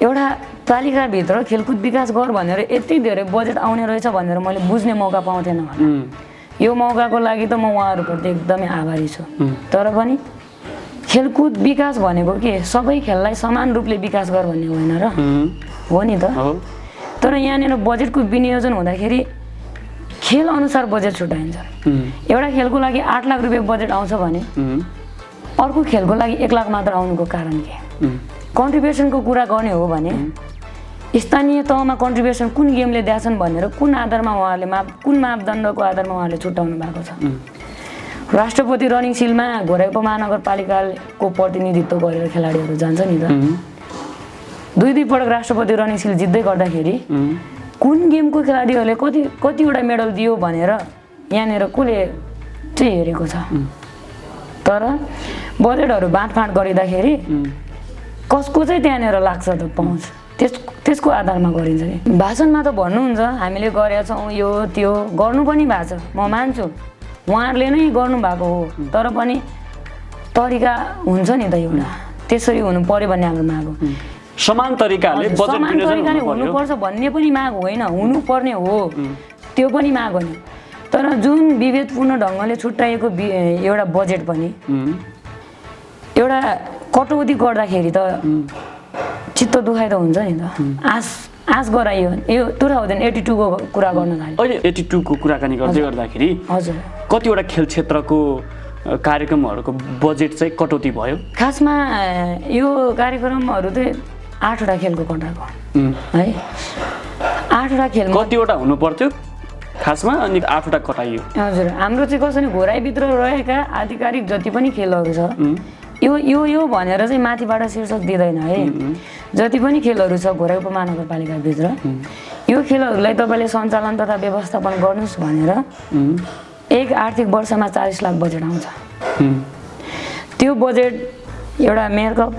S1: एउटा पालिकाभित्र खेलकुद विकास गर भनेर यति धेरै बजेट आउने रहेछ भनेर मैले बुझ्ने मौका पाउँथेन होला। यो मौकाको लागि त म उहाँहरूप्रति एकदमै आभारी छु। तर पनि खेलकुद विकास भनेको के सबै खेललाई समान रूपले विकास गर भन्ने होइन र हो नि त। तर यहाँनिर बजेटको विनियोजन हुँदाखेरि खेल अनुसार बजेट छुट्याइन्छ। एउटा खेलको लागि 8 लाख रुपियाँ बजेट आउँछ भने अर्को खेलको लागि 1 लाख मात्र आउनुको कारण के? कन्ट्रिब्युसनको कुरा गर्ने हो भने स्थानीय तहमा कन्ट्रिब्युसन कुन गेमले दिएछन् भनेर कुन आधारमा उहाँहरूले कुन मापदण्डको आधारमा उहाँले छुट्याउनु भएको छ। राष्ट्रपति रनिङ सिलमा घोराई उपमहानगरपालिकाको प्रतिनिधित्व गरेर खेलाडीहरू जान्छ नि त। दुई पटक राष्ट्रपति रनिङ सिल जित्दै गर्दाखेरि कुन गेमको खेलाडीहरूले कतिवटा मेडल दियो भनेर यहाँनिर कसले चाहिँ हेरेको छ। तर बजेटहरू बाँडफाँड गरिँदाखेरि कसको चाहिँ त्यहाँनिर लाग्छ त पहुँच, त्यसको आधारमा गरिन्छ कि। भाषणमा त भन्नुहुन्छ हामीले गरेका छौँ यो त्यो, गर्नु पनि भएको छ, म मान्छु उहाँहरूले नै गर्नुभएको हो, तर पनि तरिका हुन्छ नि त एउटा, त्यसरी हुनु पर्यो भन्ने हाम्रो माग हो।
S2: समान तरिकाले
S1: हुनुपर्छ भन्ने पनि माग होइन, हुनुपर्ने हो त्यो पनि माग होइन। तर जुन विभेदपूर्ण ढङ्गले छुट्याएको एउटा बजेट पनि एउटा कटौती गर्दाखेरि त चित्त दुखाइ त हुन्छ नि त। आश गराइयो यो 2082 को कुरा गर्न थाल्यो।
S2: अहिले 82 को कुराकानी गर्दै गर्दाखेरि
S1: हजुर
S2: कतिवटा खेल क्षेत्रको कार्यक्रमहरूको बजेट चाहिँ कटौती भयो।
S1: खासमा यो कार्यक्रमहरू चाहिँ 8वटा खेलको कटाएको है, 8वटा खेल
S2: कतिवटा हुनु पर्थ्यो खासमा अनि 8वटा कटाइयो।
S1: हजुर हाम्रो चाहिँ कसरी घोराइभित्र रहेका आधिकारिक जति पनि खेलहरू छ यो भनेर चाहिँ माथिबाट शीर्षक दिँदैन है। जति पनि खेलहरू छ घोराई उपमहानगरपालिकाभित्र यो खेलहरूलाई तपाईँले सञ्चालन तथा व्यवस्थापन गर्नुहोस् भनेर एक आर्थिक वर्षमा 40 लाख बजेट आउँछ। त्यो बजेट एउटा मेयर कप,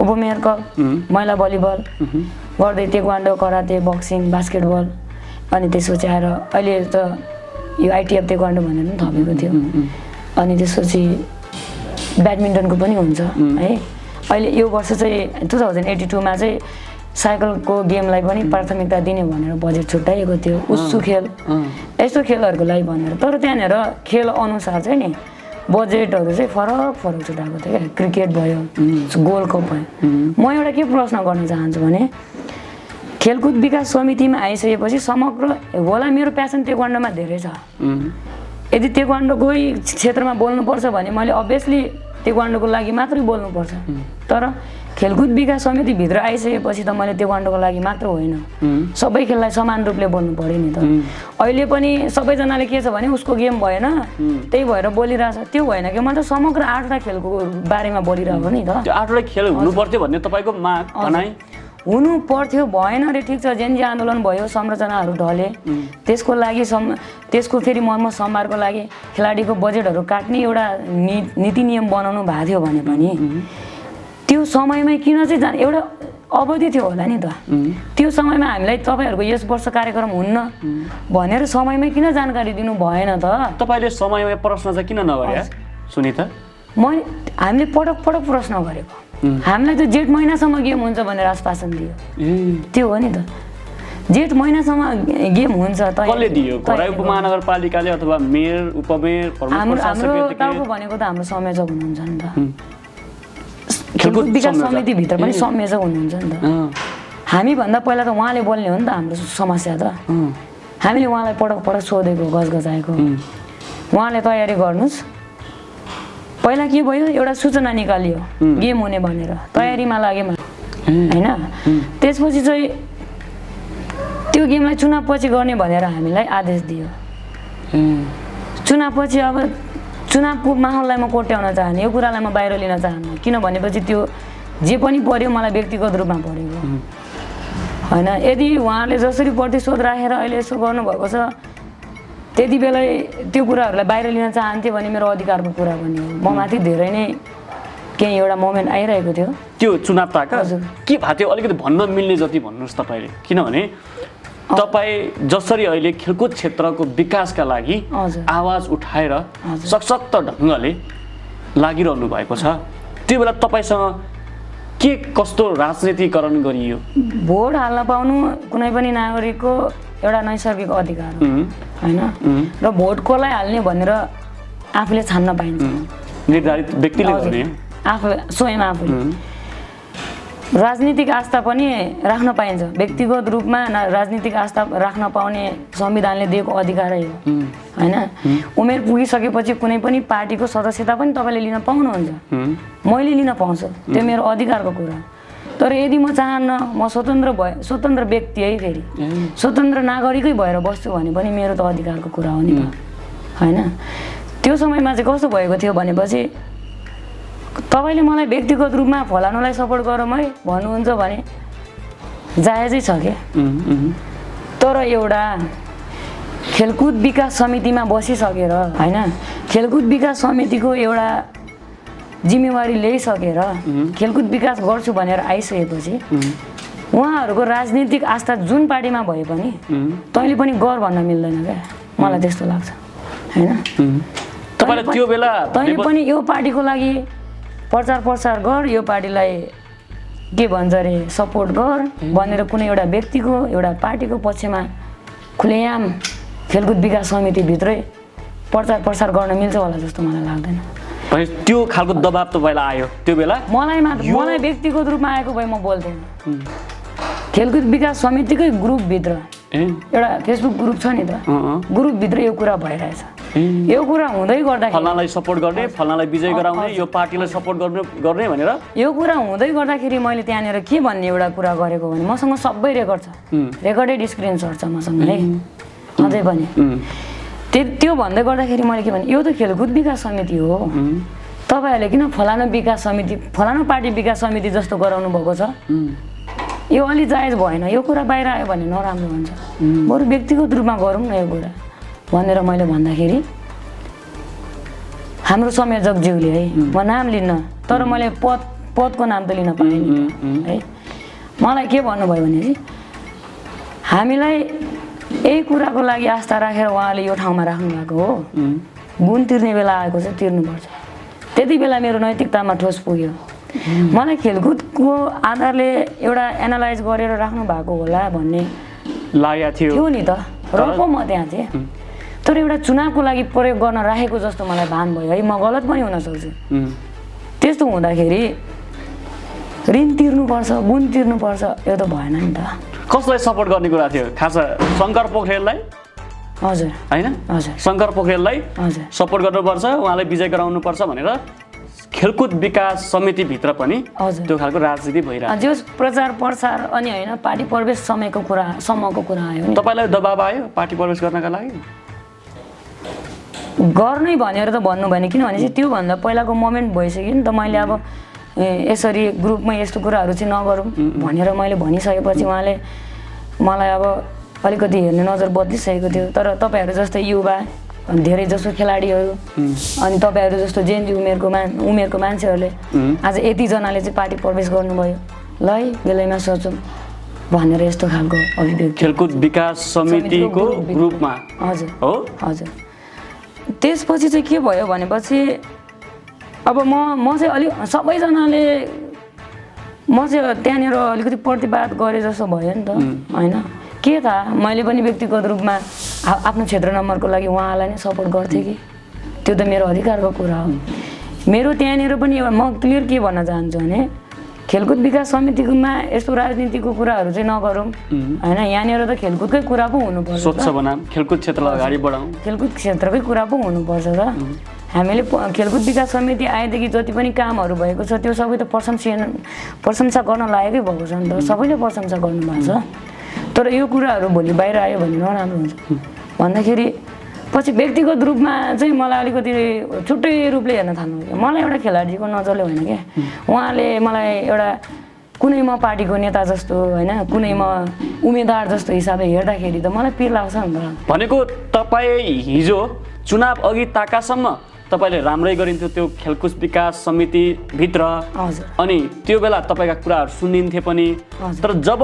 S1: उपमेयर कप, महिला भलिबल गर्दै टेक्वान्डो, कराते, बक्सिङ, बास्केटबल, अनि त्यसपछि आएर अहिले त यो आइटिएफ टेक्वान्डो भनेर पनि थपेको थियो। अनि त्यसपछि ब्याडमिन्टनको पनि हुन्छ है। अहिले यो वर्ष चाहिँ 2082 मा चाहिँ साइकलको गेमलाई पनि प्राथमिकता दिने भनेर बजेट छुट्याइएको थियो। उत्सु खेल यस्तो खेलहरूको लागि भनेर, तर त्यहाँनिर खेल अनुसार चाहिँ नि बजेटहरू चाहिँ फरक छुट्याएको थियो क्या। क्रिकेट भयो, गोल्ड कप भयो। म एउटा के प्रश्न गर्न चाहन्छु भने खेलकुद विकास समितिमा आइसकेपछि समग्र होला मेरो प्यासन टेक्वान्डोमा धेरै छ। यदि टेक्वान्डोकै क्षेत्रमा बोल्नुपर्छ भने मैले अभियसली टेक्वान्डोको लागि मात्रै बोल्नुपर्छ। तर खेलकुद विकास समितिभित्र आइसकेपछि त मैले टेक्वान्डोको लागि मात्र होइन, सबै खेललाई समान रूपले बोल्नु पर्यो नि त। अहिले पनि सबैजनाले के छ भने उसको गेम भएन त्यही भएर बोलिरहेछ, त्यो होइन कि म त समग्र 8वटा खेलको बारेमा बोलिरहेको नि त।
S2: त्यो 8वटा खेल हुनु पर्थ्यो भन्ने तपाईँको माग भनाइ
S1: हुनु पर्थ्यो, भएन रे ठिक छ। जेनजी आन्दोलन भयो, संरचनाहरू ढले, त्यसको लागि त्यसको फेरि मर्मत सम्भारको लागि खेलाडीको बजेटहरू काट्ने एउटा नीति नियम बनाउनु भएको थियो भने पनि त्यो समयमै किन चाहिँ एउटा अवधि थियो होला नि त। त्यो समयमा हामीलाई तपाईँहरूको यस वर्ष कार्यक्रम हुन्न भनेर समयमै किन जानकारी दिनु भएन त।
S2: तपाईँले समयमै प्रश्न चाहिँ किन नगरे सुनिता?
S1: हामीले पटक प्रश्न गरेको, हामीलाई त जेठ महिनासम्म गेम हुन्छ भनेर आश्वासन दियो। त्यो हो नि त, जेठ महिनासम्म गेम हुन्छ।
S2: कसले दियो? घोराई उपमहानगरपालिकाले अथवा मेयर, उपमेयर,
S1: हाम्रो टाउको भनेको त हाम्रो संयोजक हुनुहुन्छ नि त। खेलकुद विकास समितिभित्र पनि संयोजक हुनुहुन्छ नि त। हामीभन्दा पहिला त उहाँले बोल्ने हो नि त हाम्रो समस्या त। हामीले उहाँलाई पटक सोधेको, गजगजाएको, उहाँले तयारी गर्नुहोस्। पहिला के भयो, एउटा सूचना निकालियो गेम हुने भनेर, तयारीमा लाग्यो होइन। त्यसपछि चाहिँ त्यो गेमलाई चुनावपछि गर्ने भनेर हामीलाई आदेश दियो। चुनावपछि अब चुनावको माहौललाई म कोट्याउन चाहन्ने, यो कुरालाई म बाहिर लिन चाहन्न, किन भनेपछि त्यो जे पनि पर्यो मलाई व्यक्तिगत रूपमा परेको होइन। यदि उहाँले जसरी प्रतिशोध राखेर अहिले यसो गर्नुभएको छ, त्यति बेला त्यो कुराहरूलाई बाहिर लिन चाहन्थ्यो भने मेरो अधिकारको कुरा पनि हो। म माथि धेरै नै केही एउटा मोमेन्ट आइरहेको थियो।
S2: त्यो चुनाव ताका के भएको थियो अलिकति भन्न मिल्ने जति भन्नुहोस् तपाईँले, किनभने तपाईँ जसरी अहिले खेलकुद क्षेत्रको विकासका लागि आवाज उठाएर सशक्त ढङ्गले लागिरहनु भएको छ, त्यो बेला तपाईँसँग के कस्तो राजनीतिकरण गरियो?
S1: भोट हाल्न पाउनु कुनै पनि नागरिकको एउटा नैसर्गिक अधिकार हो होइन, र भोट कसलाई हाल्ने भनेर आफूले छान्न पाइन्छ।
S2: निर्धारित व्यक्तिले गर्ने
S1: आफू स्वयं आफूले। राजनीतिक आस्था पनि राख्न पाइन्छ, व्यक्तिगत रूपमा राजनीतिक आस्था राख्न पाउने संविधानले दिएको अधिकारै हो होइन। उमेर पुगिसकेपछि कुनै पनि पार्टीको सदस्यता पनि तपाईँले लिन पाउनुहुन्छ, मैले लिन पाउँछु, त्यो मेरो अधिकारको कुरा। तर यदि म चाहन्न म स्वतन्त्र व्यक्ति है फेरि स्वतन्त्र नागरिकै भएर बस्छु भने पनि मेरो त अधिकारको कुरा हो नि त होइन। त्यो समयमा चाहिँ कस्तो भएको थियो भनेपछि तपाईँले मलाई व्यक्तिगत रूपमा फलानुलाई सपोर्ट गरौँ है भन्नुहुन्छ भने जायजै छ के। तर एउटा खेलकुद विकास समितिमा बसिसकेर होइन खेलकुद विकास समितिको एउटा जिम्मेवारी ल्याइसकेर खेलकुद विकास गर्छु भनेर आइसकेपछि उहाँहरूको राजनीतिक आस्था जुन पार्टीमा भए पनि तैँले पनि गर भन्न मिल्दैन क्या मलाई त्यस्तो लाग्छ होइन। तैँले पनि यो पार्टीको लागि प्रचार प्रसार गर यो पार्टीलाई के भन्छ अरे सपोर्ट गर भनेर कुनै एउटा व्यक्तिको एउटा पार्टीको पक्षमा खुलेआम खेलकुद विकास समितिभित्रै प्रचार प्रसार गर्न मिल्छ होला जस्तो मलाई लाग्दैन।
S2: त्यो खालको दबाब तपाईँलाई आयो त्यो बेला?
S1: मलाई व्यक्तिगत रूपमा आएको भए म बोल्थेँ। खेलकुद विकास समितिकै ग्रुपभित्र एउटा फेसबुक ग्रुप छ नि त ग्रुपभित्र यो कुरा भइरहेछ। यो कुरा हुँदै गर्दाखेरि
S2: फलानालाई सपोर्ट गर्ने फलानालाई विजय गराउने यो पार्टीलाई सपोर्ट गर्ने भनेर यो
S1: कुरा हुँदै गर्दाखेरि मैले त्यहाँनिर के भन्ने एउटा कुरा गरेको भने मसँग सबै रेकर्ड छ रेकर्डेड स्क्रिनसट छ मसँग है अझै पनि। त्यो भन्दै गर्दाखेरि मैले के भने यो त खेलकुद विकास समिति हो तपाईँहरूले किन फलानु पार्टी विकास समिति जस्तो गराउनु भएको छ यो अलि जायज भएन यो कुरा बाहिर आयो भने नराम्रो हुन्छ बरु व्यक्तिगत रूपमा गरौँ न यो कुरा भनेर मैले भन्दाखेरि हाम्रो संयोजकज्यूले है म नाम लिन्न तर मैले पदको नाम त लिन पाएँ नि है मलाई के भन्नुभयो भने हामीलाई यही कुराको लागि आस्था राखेर उहाँले यो ठाउँमा राख्नु भएको हो गुण तिर्ने बेला आएको चाहिँ तिर्नुपर्छ। त्यति बेला मेरो नैतिकतामा ठोस पुग्यो। मलाई खेलकुदको आधारले एउटा एनालाइज गरेर राख्नु भएको होला भन्ने
S2: लागेको
S1: थियो नि त र पो म त्यहाँ थिएँ। तर एउटा चुनावको लागि प्रयोग गर्न राखेको जस्तो मलाई भान भयो है म गलत पनि हुन सक्छु। त्यस्तो हुँदाखेरि ऋण तिर्नुपर्छ गुण तिर्नुपर्छ यो त भएन नि त।
S2: कसलाई सपोर्ट गर्ने कुरा थियो खासमा शङ्कर पोखरेललाई?
S1: हजुर
S2: होइन
S1: हजुर
S2: शङ्कर पोखरेललाई
S1: हजुर
S2: सपोर्ट गर्नुपर्छ उहाँलाई विजय गराउनुपर्छ भनेर खेलकुद विकास समितिभित्र पनि त्यो खालको राजनीति भइरहेको
S1: जो प्रचार प्रसार अनि होइन पार्टी प्रवेश समयको सम्मको कुरा आयो।
S2: तपाईँलाई दबाब आयो पार्टी प्रवेश गर्नका लागि?
S1: गर्नै भनेर त भन्नु भएन किनभने चाहिँ त्योभन्दा पहिलाको मोमेन्ट भइसक्यो नि त। मैले अब यसरी ग्रुपमा यस्तो कुराहरू चाहिँ नगरौँ भनेर मैले भनिसकेपछि उहाँले मलाई अब अलिकति हेर्ने नजर बदलिसकेको थियो। तर तपाईँहरू जस्तै युवा धेरै जसो खेलाडीहरू अनि तपाईँहरू जस्तो जेन्जी उमेरको मान्छेहरूले आज यतिजनाले चाहिँ पार्टी प्रवेश गर्नुभयो ल है बेलैमा सोचौँ भनेर यस्तो खालको अभिव्यक्ति
S2: खेलकुद विकास समितिको ग्रुपमा
S1: हजुर हो हजुर। त्यसपछि चाहिँ के भयो भनेपछि अब म चाहिँ अलिक सबैजनाले म चाहिँ त्यहाँनिर अलिकति प्रतिवाद गरे जस्तो भयो नि त होइन। के थाहा मैले पनि व्यक्तिगत रूपमा आफ्नो क्षेत्र नम्बरको लागि उहाँलाई नै सपोर्ट गर्थेँ कि त्यो त मेरो अधिकारको कुरा हो। मेरो त्यहाँनिर पनि म क्लियर के भन्न चाहन्छु भने खेलकुद विकास समितिमा यस्तो राजनीतिको कुराहरू चाहिँ नगरौँ होइन। यहाँनिर त खेलकुदकै कुरा पो हुनुपर्छ
S2: स्वच्छ बनाऊँ खेलकुद क्षेत्रलाई अगाडि बढाउँ
S1: खेलकुद क्षेत्रकै कुरा पो हुनुपर्छ त। हामीले खेलकुद विकास समिति आएदेखि जति पनि कामहरू भएको छ त्यो सबै त प्रशंसा गर्न लायकै भएको छ नि त सबैले प्रशंसा गर्नुभएको छ। तर यो कुराहरू भोलि बाहिर आयो भने नराम्रो हुन्छ भन्दाखेरि पछि व्यक्तिगत रूपमा चाहिँ मलाई अलिकति छुट्टै रूपले हेर्न थाल्नु। मलाई एउटा खेलाडीको नजरले होइन क्या उहाँले मलाई एउटा कुनै म पार्टीको नेता जस्तो होइन कुनै म उम्मेदवार जस्तो हिसाबले हेर्दाखेरि त मलाई पिर लाग्छ नि त।
S2: भनेको तपाईँ हिजो चुनाव अघि ताकासम्म तपाईँले राम्रै गरिन्थ्यो त्यो खेलकुद विकास समितिभित्र अनि त्यो बेला तपाईँका कुराहरू सुनिन्थे पनि। तर जब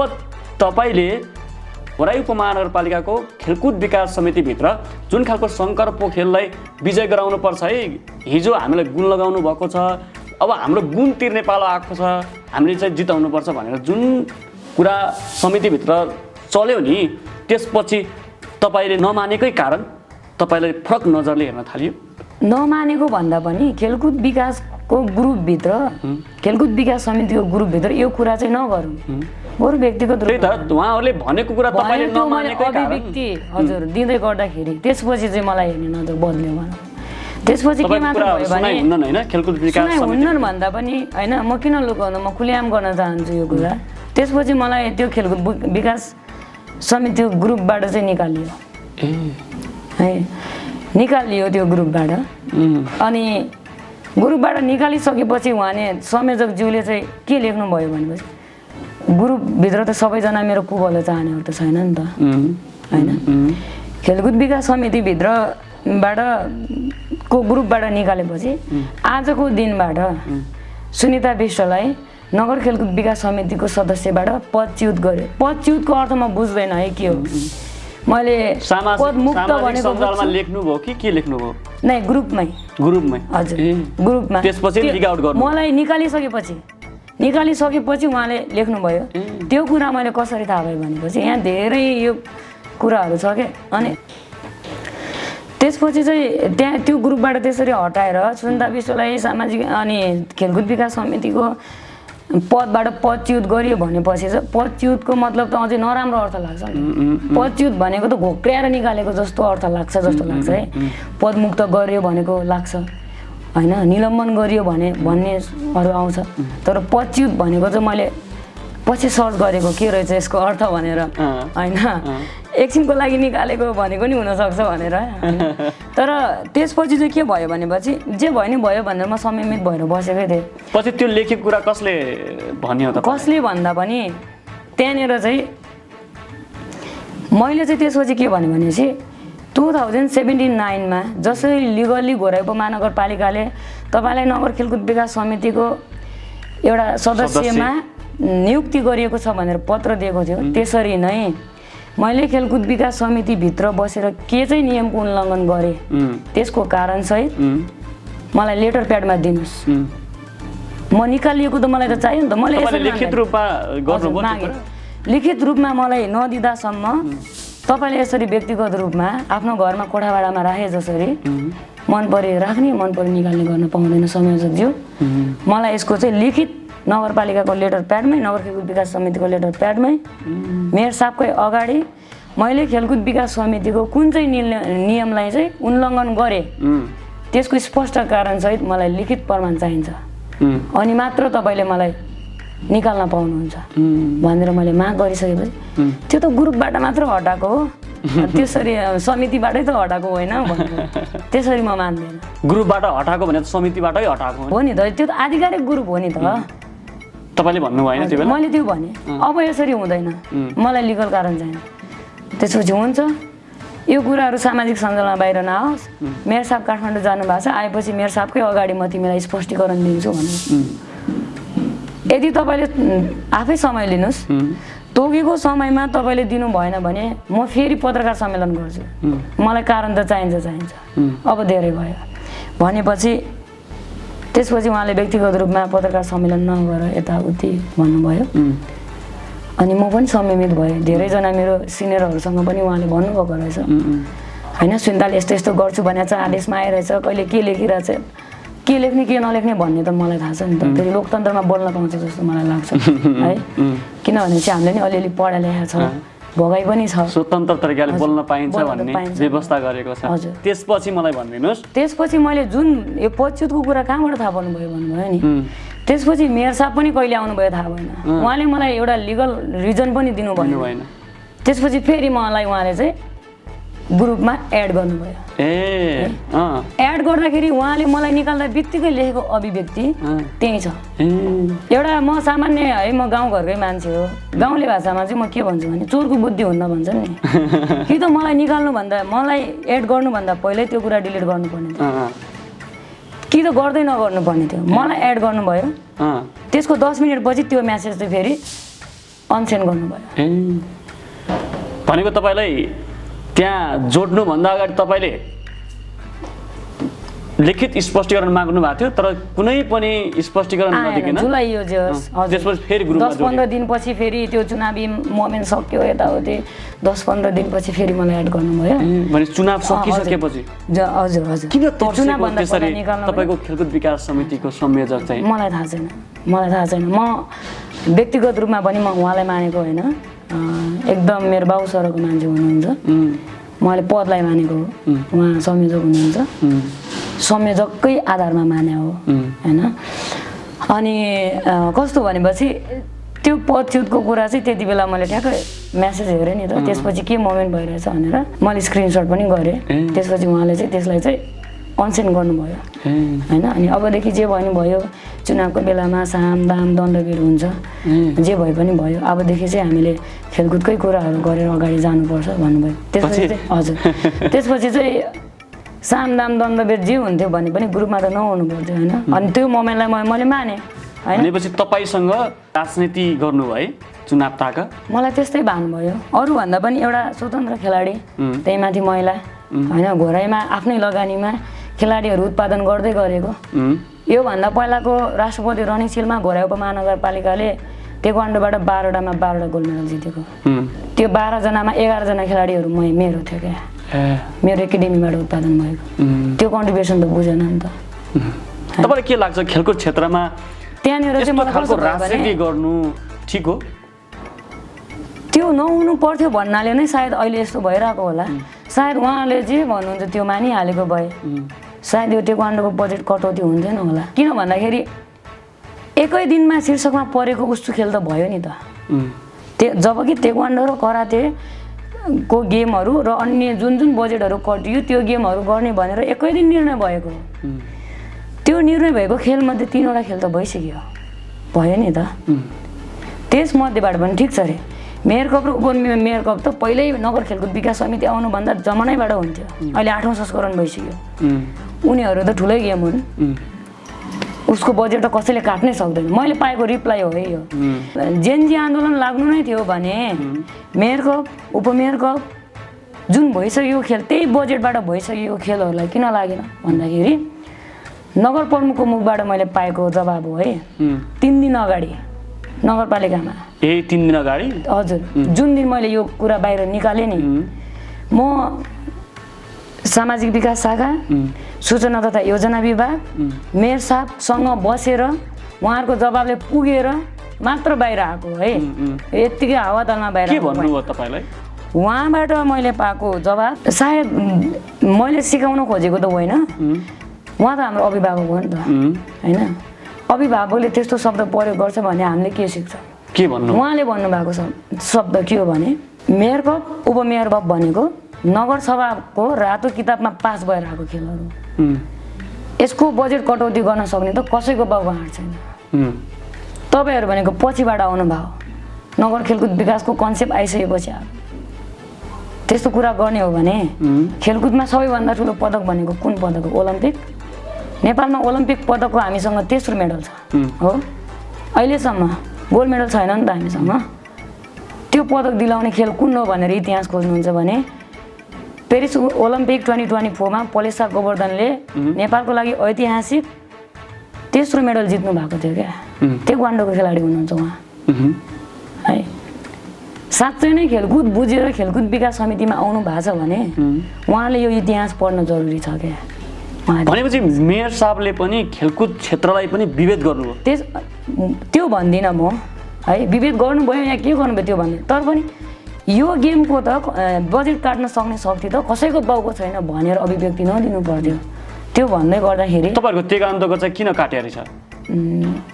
S2: तपाईँले होराई उपमहानगरपालिकाको खेलकुद विकास समितिभित्र जुन खालको शङ्कर पोखरेललाई विजय गराउनु पर्छ है हिजो हामीलाई गुण लगाउनु भएको छ अब हाम्रो गुण तिर्ने पालो आएको छ हामीले चाहिँ जिताउनुपर्छ भनेर जुन कुरा समितिभित्र चल्यो नि त्यसपछि तपाईँले नमानेकै कारण तपाईँलाई फरक नजरले हेर्न थाल्यो।
S1: नमानेको भन्दा पनि खेलकुद विकासको ग्रुपभित्र खेलकुद विकास समितिको ग्रुपभित्र यो कुरा चाहिँ नगरौँ बरु व्यक्तिगत
S2: रूपमा उहाँहरूले भनेको कुरा तपाईँले नमानेकै कारण
S1: अभिव्यक्ति हजुर दिँदै गर्दाखेरि त्यसपछि चाहिँ मलाई हेर्ने नजर बदल्यो भनौँ। त्यसपछि के मात्र
S2: कुरा
S1: भयो
S2: सुनाइ
S1: भने
S2: हुन्न हैन खेलकुद विकास
S1: सुनाइ हुन्न भन्दा पनि हैन म किन लुकाउनु म खुलेआम गर्न चाहन्छु यो कुरा त्यसपछि मलाई त्यो खेलकुद विकास समितिको ग्रुपबाट चाहिँ निकालियो है निकालियो त्यो ग्रुपबाट अनि ग्रुपबाट निकालिसकेपछि उहाँले संयोजकज्यूले चाहिँ के लेख्नुभयो भनेपछि ग्रुपभित्र त सबैजना मेरो कुबल चाहनेहरू त छैन नि त होइन खेलकुद विकास समितिभित्रबाट को ग्रुपबाट निकालेपछि आजको दिनबाट सुनिता विष्टलाई नगर खेलकुद विकास समितिको सदस्यबाट पदच्युत गर्यो पदच्युतको अर्थ म बुझ्दैन है के हो मैले पद मुक्त भनेको
S2: लेख्नुभयो कि के लेख्नुभयो
S1: नै ग्रुपमै हजुर ग्रुपमा
S2: त्यसपछि लिक आउट गर्नु
S1: मलाई निकालिसकेपछि उहाँले लेख्नुभयो त्यो कुरा मैले कसरी थाहा भयो भनेपछि यहाँ धेरै यो कुराहरू छ के अनि त्यसपछि चाहिँ त्यहाँ त्यो ग्रुपबाट त्यसरी हटाएर सुनिता विष्टलाई सामाजिक अनि खेलकुद विकास समितिको पदबाट पदच्युत गरियो भनेपछि चाहिँ पदच्युतको मतलब त अझै नराम्रो अर्थ लाग्छ नि पदच्युत भनेको त घोक्र्याएर निकालेको जस्तो अर्थ लाग्छ जस्तो लाग्छ है पदमुक्त गर्यो भनेको लाग्छ हैन निलम्बन गरियो भन्नेहरू आउँछ तर पदच्युत भनेको चाहिँ मैले पछि सर्च गरेको के रहेछ यसको अर्थ भनेर हैन एकछिनको लागि निकालेको भनेको नि हुनसक्छ भनेर तर त्यसपछि चाहिँ के भयो भनेपछि जे भयो नि भयो भनेर म संयमित भएर बसेकै थिएँ
S2: पछि त्यो लेखेको कुरा कसले भन्यो त
S1: कसले भन्दा पनि त्यहाँनिर चाहिँ मैले चाहिँ त्यसपछि के भने भनेपछि 2079 मा जसरी लिगल्ली घोराइपो महानगरपालिकाले तपाईँलाई नगर खेलकुद विकास समितिको एउटा सदस्यमा नियुक्ति गरिएको छ भनेर पत्र दिएको थियो त्यसरी नै मैले खेलकुद विकास समितिभित्र बसेर के चाहिँ नियमको उल्लङ्घन गरेँ त्यसको कारण सहित मलाई लेटर प्याडमा दिनुहोस् म निकालिएको त मलाई त चाहियो नि त मैले लिखित रूपमा मलाई नदिँदासम्म तपाईँले यसरी व्यक्तिगत रूपमा आफ्नो घरमा कोठाभाडामा राखे जसरी मन परे राख्ने मन परे निकाल्ने गर्न पाउँदैन संयोजकज्यू मलाई यसको चाहिँ लिखित नगरपालिकाको लेटर प्याडमै नगर खेलकुद विकास समितिको लेटर प्याडमै मेयर साहबकै अगाडि मैले खेलकुद विकास समितिको कुन चाहिँ नियमलाई चाहिँ उल्लङ्घन गरेँ त्यसको स्पष्ट कारणसहित मलाई लिखित प्रमाण चाहिन्छ अनि मात्र तपाईँले मलाई निकाल्न पाउनुहुन्छ भनेर मैले माग गरिसकेपछि त्यो त ग्रुपबाट मात्र हटाएको हो त्यसरी समितिबाटै त हटाएको होइन त्यसरी म मान्दैन
S2: ग्रुपबाट हटाएको भने त समितिबाटै हटाएको
S1: हो नि त त्यो त आधिकारिक ग्रुप हो नि त
S2: तपाईले भन्नु भएन त्यो बेला
S1: मैले त्यो भने अब यसरी हुँदैन मलाई लिगल कारण चाहिन्छ त्यसपछि हुन्छ यो कुराहरू सामाजिक सञ्जालमा बाहिर नआओस् मेयर साहब काठमाडौँ जानु भएको छ आएपछि मेयर साहबकै अगाडि म तिमीलाई स्पष्टीकरण दिन्छु भन्नु यदि तपाईँले आफै समय लिनुहोस् तोकेको समयमा तपाईँले दिनु भएन भने म फेरि पत्रकार सम्मेलन गर्छु मलाई कारण त चाहिन्छ अब धेरै भयो भनेपछि त्यसपछि उहाँले व्यक्तिगत रूपमा पत्रकार सम्मेलन नगर यताउति भन्नुभयो अनि म पनि संयमित भएँ धेरैजना मेरो सिनियरहरूसँग पनि उहाँले भन्नुभएको रहेछ होइन सुन्दाले यस्तो यस्तो गर्छु भनेको छ आदेशमा आइरहेछ कहिले के लेखिरहेछ के लेख्ने के नलेख्ने भन्ने त मलाई थाहा छ नि त फेरि लोकतन्त्रमा बोल्न पाउँछ जस्तो मलाई लाग्छ है किनभने चाहिँ हामीले नि अलिअलि पढा लेखा छ भगाइ पनि छ
S2: स्वतन्त्र तरिकाले बोल्न पाइन्छ भन्ने व्यवस्था गरेको छ त्यसपछि मलाई भनिदिनुहोस्
S1: त्यसपछि मैले जुन यो पदच्युतको कुरा कहाँबाट थाहा पाउनुभयो भन्नुभयो नि त्यसपछि मेयर साहब पनि कहिले आउनुभयो थाहा भएन उहाँले मलाई एउटा लिगल रिजन पनि दिनु भएन त्यसपछि फेरि मलाई उहाँले चाहिँ ग्रुपमा एड गर्नुभयो एड गर्दाखेरि उहाँले मलाई निकाल्दा बित्तिकै लेखेको अभिव्यक्ति त्यही छ एउटा म सामान्य है म गाउँघरकै मान्छे हो गाउँले भाषामा चाहिँ म के भन्छु भने चोरको बुद्धि हुन्न भन्छन् नि कि त मलाई निकाल्नुभन्दा मलाई एड गर्नुभन्दा पहिल्यै त्यो कुरा डिलिट गर्नुपर्ने थियो कि त गर्दै नगर्नुपर्ने थियो मलाई एड गर्नुभयो त्यसको 10 मिनेटपछि त्यो म्यासेज चाहिँ फेरि अनसेन्ड गर्नुभयो
S2: भनेको तपाईँलाई त्यहाँ जोड्नुभन्दा अगाडि तपाईँले लिखित स्पष्टीकरण माग्नु भएको थियो तर कुनै पनि स्पष्टीकरण नदिकन
S1: जुलाइयो
S2: त्यसपछि फेरि ग्रुपमा
S1: 10-15 दिनपछि फेरि त्यो चुनावी मोमेन्ट सक्यो यताउति 10-15 दिनपछि फेरि मलाई एड गर्नुभयो
S2: भने चुनाव सकिसकेपछि
S1: हजुर
S2: किन त्यसरी तपाईको खेलकुद विकास समितिको संयोजक चाहिँ
S1: मलाई थाहा छैन म व्यक्तिगत रूपमा पनि म उहाँलाई मानेको होइन एकदम मेरो बाउ सरको मान्छे हुनुहुन्छ उहाँले पदलाई मानेको उहाँ संयोजक हुनुहुन्छ संयोजककै आधारमा माने हो होइन। अनि कस्तो भनेपछि त्यो पदच्युतको कुरा चाहिँ त्यति बेला मैले ठ्याक्कै म्यासेज हेरेँ नि त, त्यसपछि के मोमेन्ट भइरहेछ भनेर मैले स्क्रिनसट पनि गरेँ। त्यसपछि उहाँले चाहिँ त्यसलाई चाहिँ अनसेन्ड गर्नुभयो होइन। अनि अबदेखि जे भयो नि भयो, चुनावको बेलामा साम दाम दण्डभेद हुन्छ, जे भए पनि भयो, अबदेखि चाहिँ हामीले खेलकुदकै कुराहरू गरेर अगाडि जानुपर्छ भन्नुभयो। त्यसपछि चाहिँ हजुर त्यसपछि चाहिँ साम दाम दण्डभेद जे हुन्थ्यो भने पनि ग्रुपमा त नहुनु पर्थ्यो होइन। अनि त्यो मोमेन्टलाई मैले माने होइन।
S2: भनेपछि तपाईँसँग राजनीति गर्नु है चुनाव ताका? मलाई
S1: त्यस्तै भान भयो। अरूभन्दा पनि एउटा स्वतन्त्र खेलाडी, त्यही माथि महिला होइन, घोराइमा आफ्नै लगानीमा खेलाडीहरू उत्पादन गर्दै गरेको। योभन्दा पहिलाको राष्ट्रपति रणिङछिलमा घोराइ उपमहानगरपालिकाले टेक्वान्डोबाट 12वटामा 12वटा गोल्ड मेडल जितेको। त्यो 12जनामा 11जना खेलाडीहरू मेरो थियो क्या, मेरो एकाडेमीबाट उत्पादन भएको। त्यो कन्ट्रिब्युसन त बुझेन नि त।
S2: तपाईँलाई के लाग्छ खेलकुद क्षेत्रमा
S1: त्यहाँनिर चाहिँ मलाई कस्तो
S2: राजनीति गर्नु ठिक हो?
S1: त्यो नहुनु पर्थ्यो भन्नाले नै सायद अहिले यस्तो भइरहेको होला। सायद उहाँले जे भन्नुहुन्छ त्यो मानिहालेको भए सायद यो टेक्वान्डोको बजेट कटौती हुन्थेन होला। किन भन्दाखेरि एकै दिनमा शीर्षकमा परेको उस्तो खेल त भयो नि त। जबकि टेक्वान्डो र करातेको गेमहरू र अन्य जुन बजेटहरू कटियो त्यो गेमहरू गर्ने भनेर एकै दिन निर्णय भएको हो। त्यो निर्णय भएको खेलमध्ये 3वटा खेल त भइसक्यो, भयो नि त। त्यसमध्येबाट पनि ठिक छ अरे मेयर कप र उपमेयर कप त पहिल्यै नगर खेलकुद विकास समिति आउनुभन्दा जमानैबाट हुन्थ्यो। अहिले 8औं संस्करण भइसक्यो। उनीहरू त ठुलै गेम हुन्, उसको बजेट त कसैले काट्नै सक्दैन। मैले पाएको रिप्लाई हो है यो। जेनजी आन्दोलन लाग्नु नै थियो भने मेयर कप उपमेयर कप जुन भइसक्यो खेल त्यही बजेटबाट भइसकेको खेलहरूलाई किन लागेन भन्दाखेरि नगर प्रमुखको मुखबाट मैले पाएको जवाब हो है। 3 दिन अगाडि नगरपालिकामा
S2: 3 दिन अगाडि
S1: हजुर जुन दिन मैले यो कुरा बाहिर निकालेँ नि, म सामाजिक विकास शाखा सूचना तथा योजना विभाग मेयर साहबसँग बसेर उहाँहरूको जवाबले पुगेर मात्र बाहिर आएको है। यत्तिकै हावातालमा बाहिर
S2: के भन्नुभयो तपाईलाई?
S1: उहाँबाट मैले पाएको जवाब सायद मैले सिकाउन खोजेको त होइन, उहाँ त हाम्रो अभिभावक हो नि त होइन। अभिभावकले त्यस्तो शब्द प्रयोग गर्छ भने हामीले के सिक्छ?
S2: के भन्नु?
S1: उहाँले भन्नुभएको शब्द के हो भने मेयर कप उपमेयर कप भनेको नगरसभाको रातो किताबमा पास भएर आएको खेलहरू। यसको बजेट कटौती गर्न सक्ने त कसैको बाउको हात छैन। तपाईँहरू भनेको पछिबाट आउनु भयो, नगर खेलकुद विकासको कन्सेप्ट आइसकेपछि आयो। त्यस्तो कुरा गर्ने हो भने खेलकुदमा सबैभन्दा ठुलो पदक भनेको कुन पदक हो? ओलम्पिक। नेपालमा ओलम्पिक पदकको हामीसँग 3रो मेडल छ हो, अहिलेसम्म गोल्ड मेडल छैन नि त हामीसँग। त्यो पदक दिलाउने खेल कुन हो भनेर इतिहास खोज्नुहुन्छ भने पेरिस ओलम्पिक 2024मा पलेसा गोवर्धनले नेपालको लागि ऐतिहासिक 3रो मेडल जित्नु भएको थियो क्या। टेक्वान्डोको खेलाडी हुनुहुन्छ उहाँ है। साँच्चै नै खेलकुद बुझेर खेलकुद विकास समितिमा आउनु भएको छ भने उहाँले यो इतिहास पढ्न जरुरी छ क्या।
S2: भनेपछि मेयर साहबले पनि खेलकुद क्षेत्रलाई पनि विभेद गर्नुभयो?
S1: त्यो भन्दिनँ म है, विभेद गर्नुभयो या के गर्नुभयो त्यो भन्दिनँ। तर पनि यो गेमको त बजेट काट्न सक्ने शक्ति त कसैको बाउको छैन भनेर अभिव्यक्ति नदिनु पर्थ्यो। त्यो भन्दै गर्दाखेरि
S2: तपाईँहरूको टेक्वान्डोको चाहिँ किन काट्या रहेछ?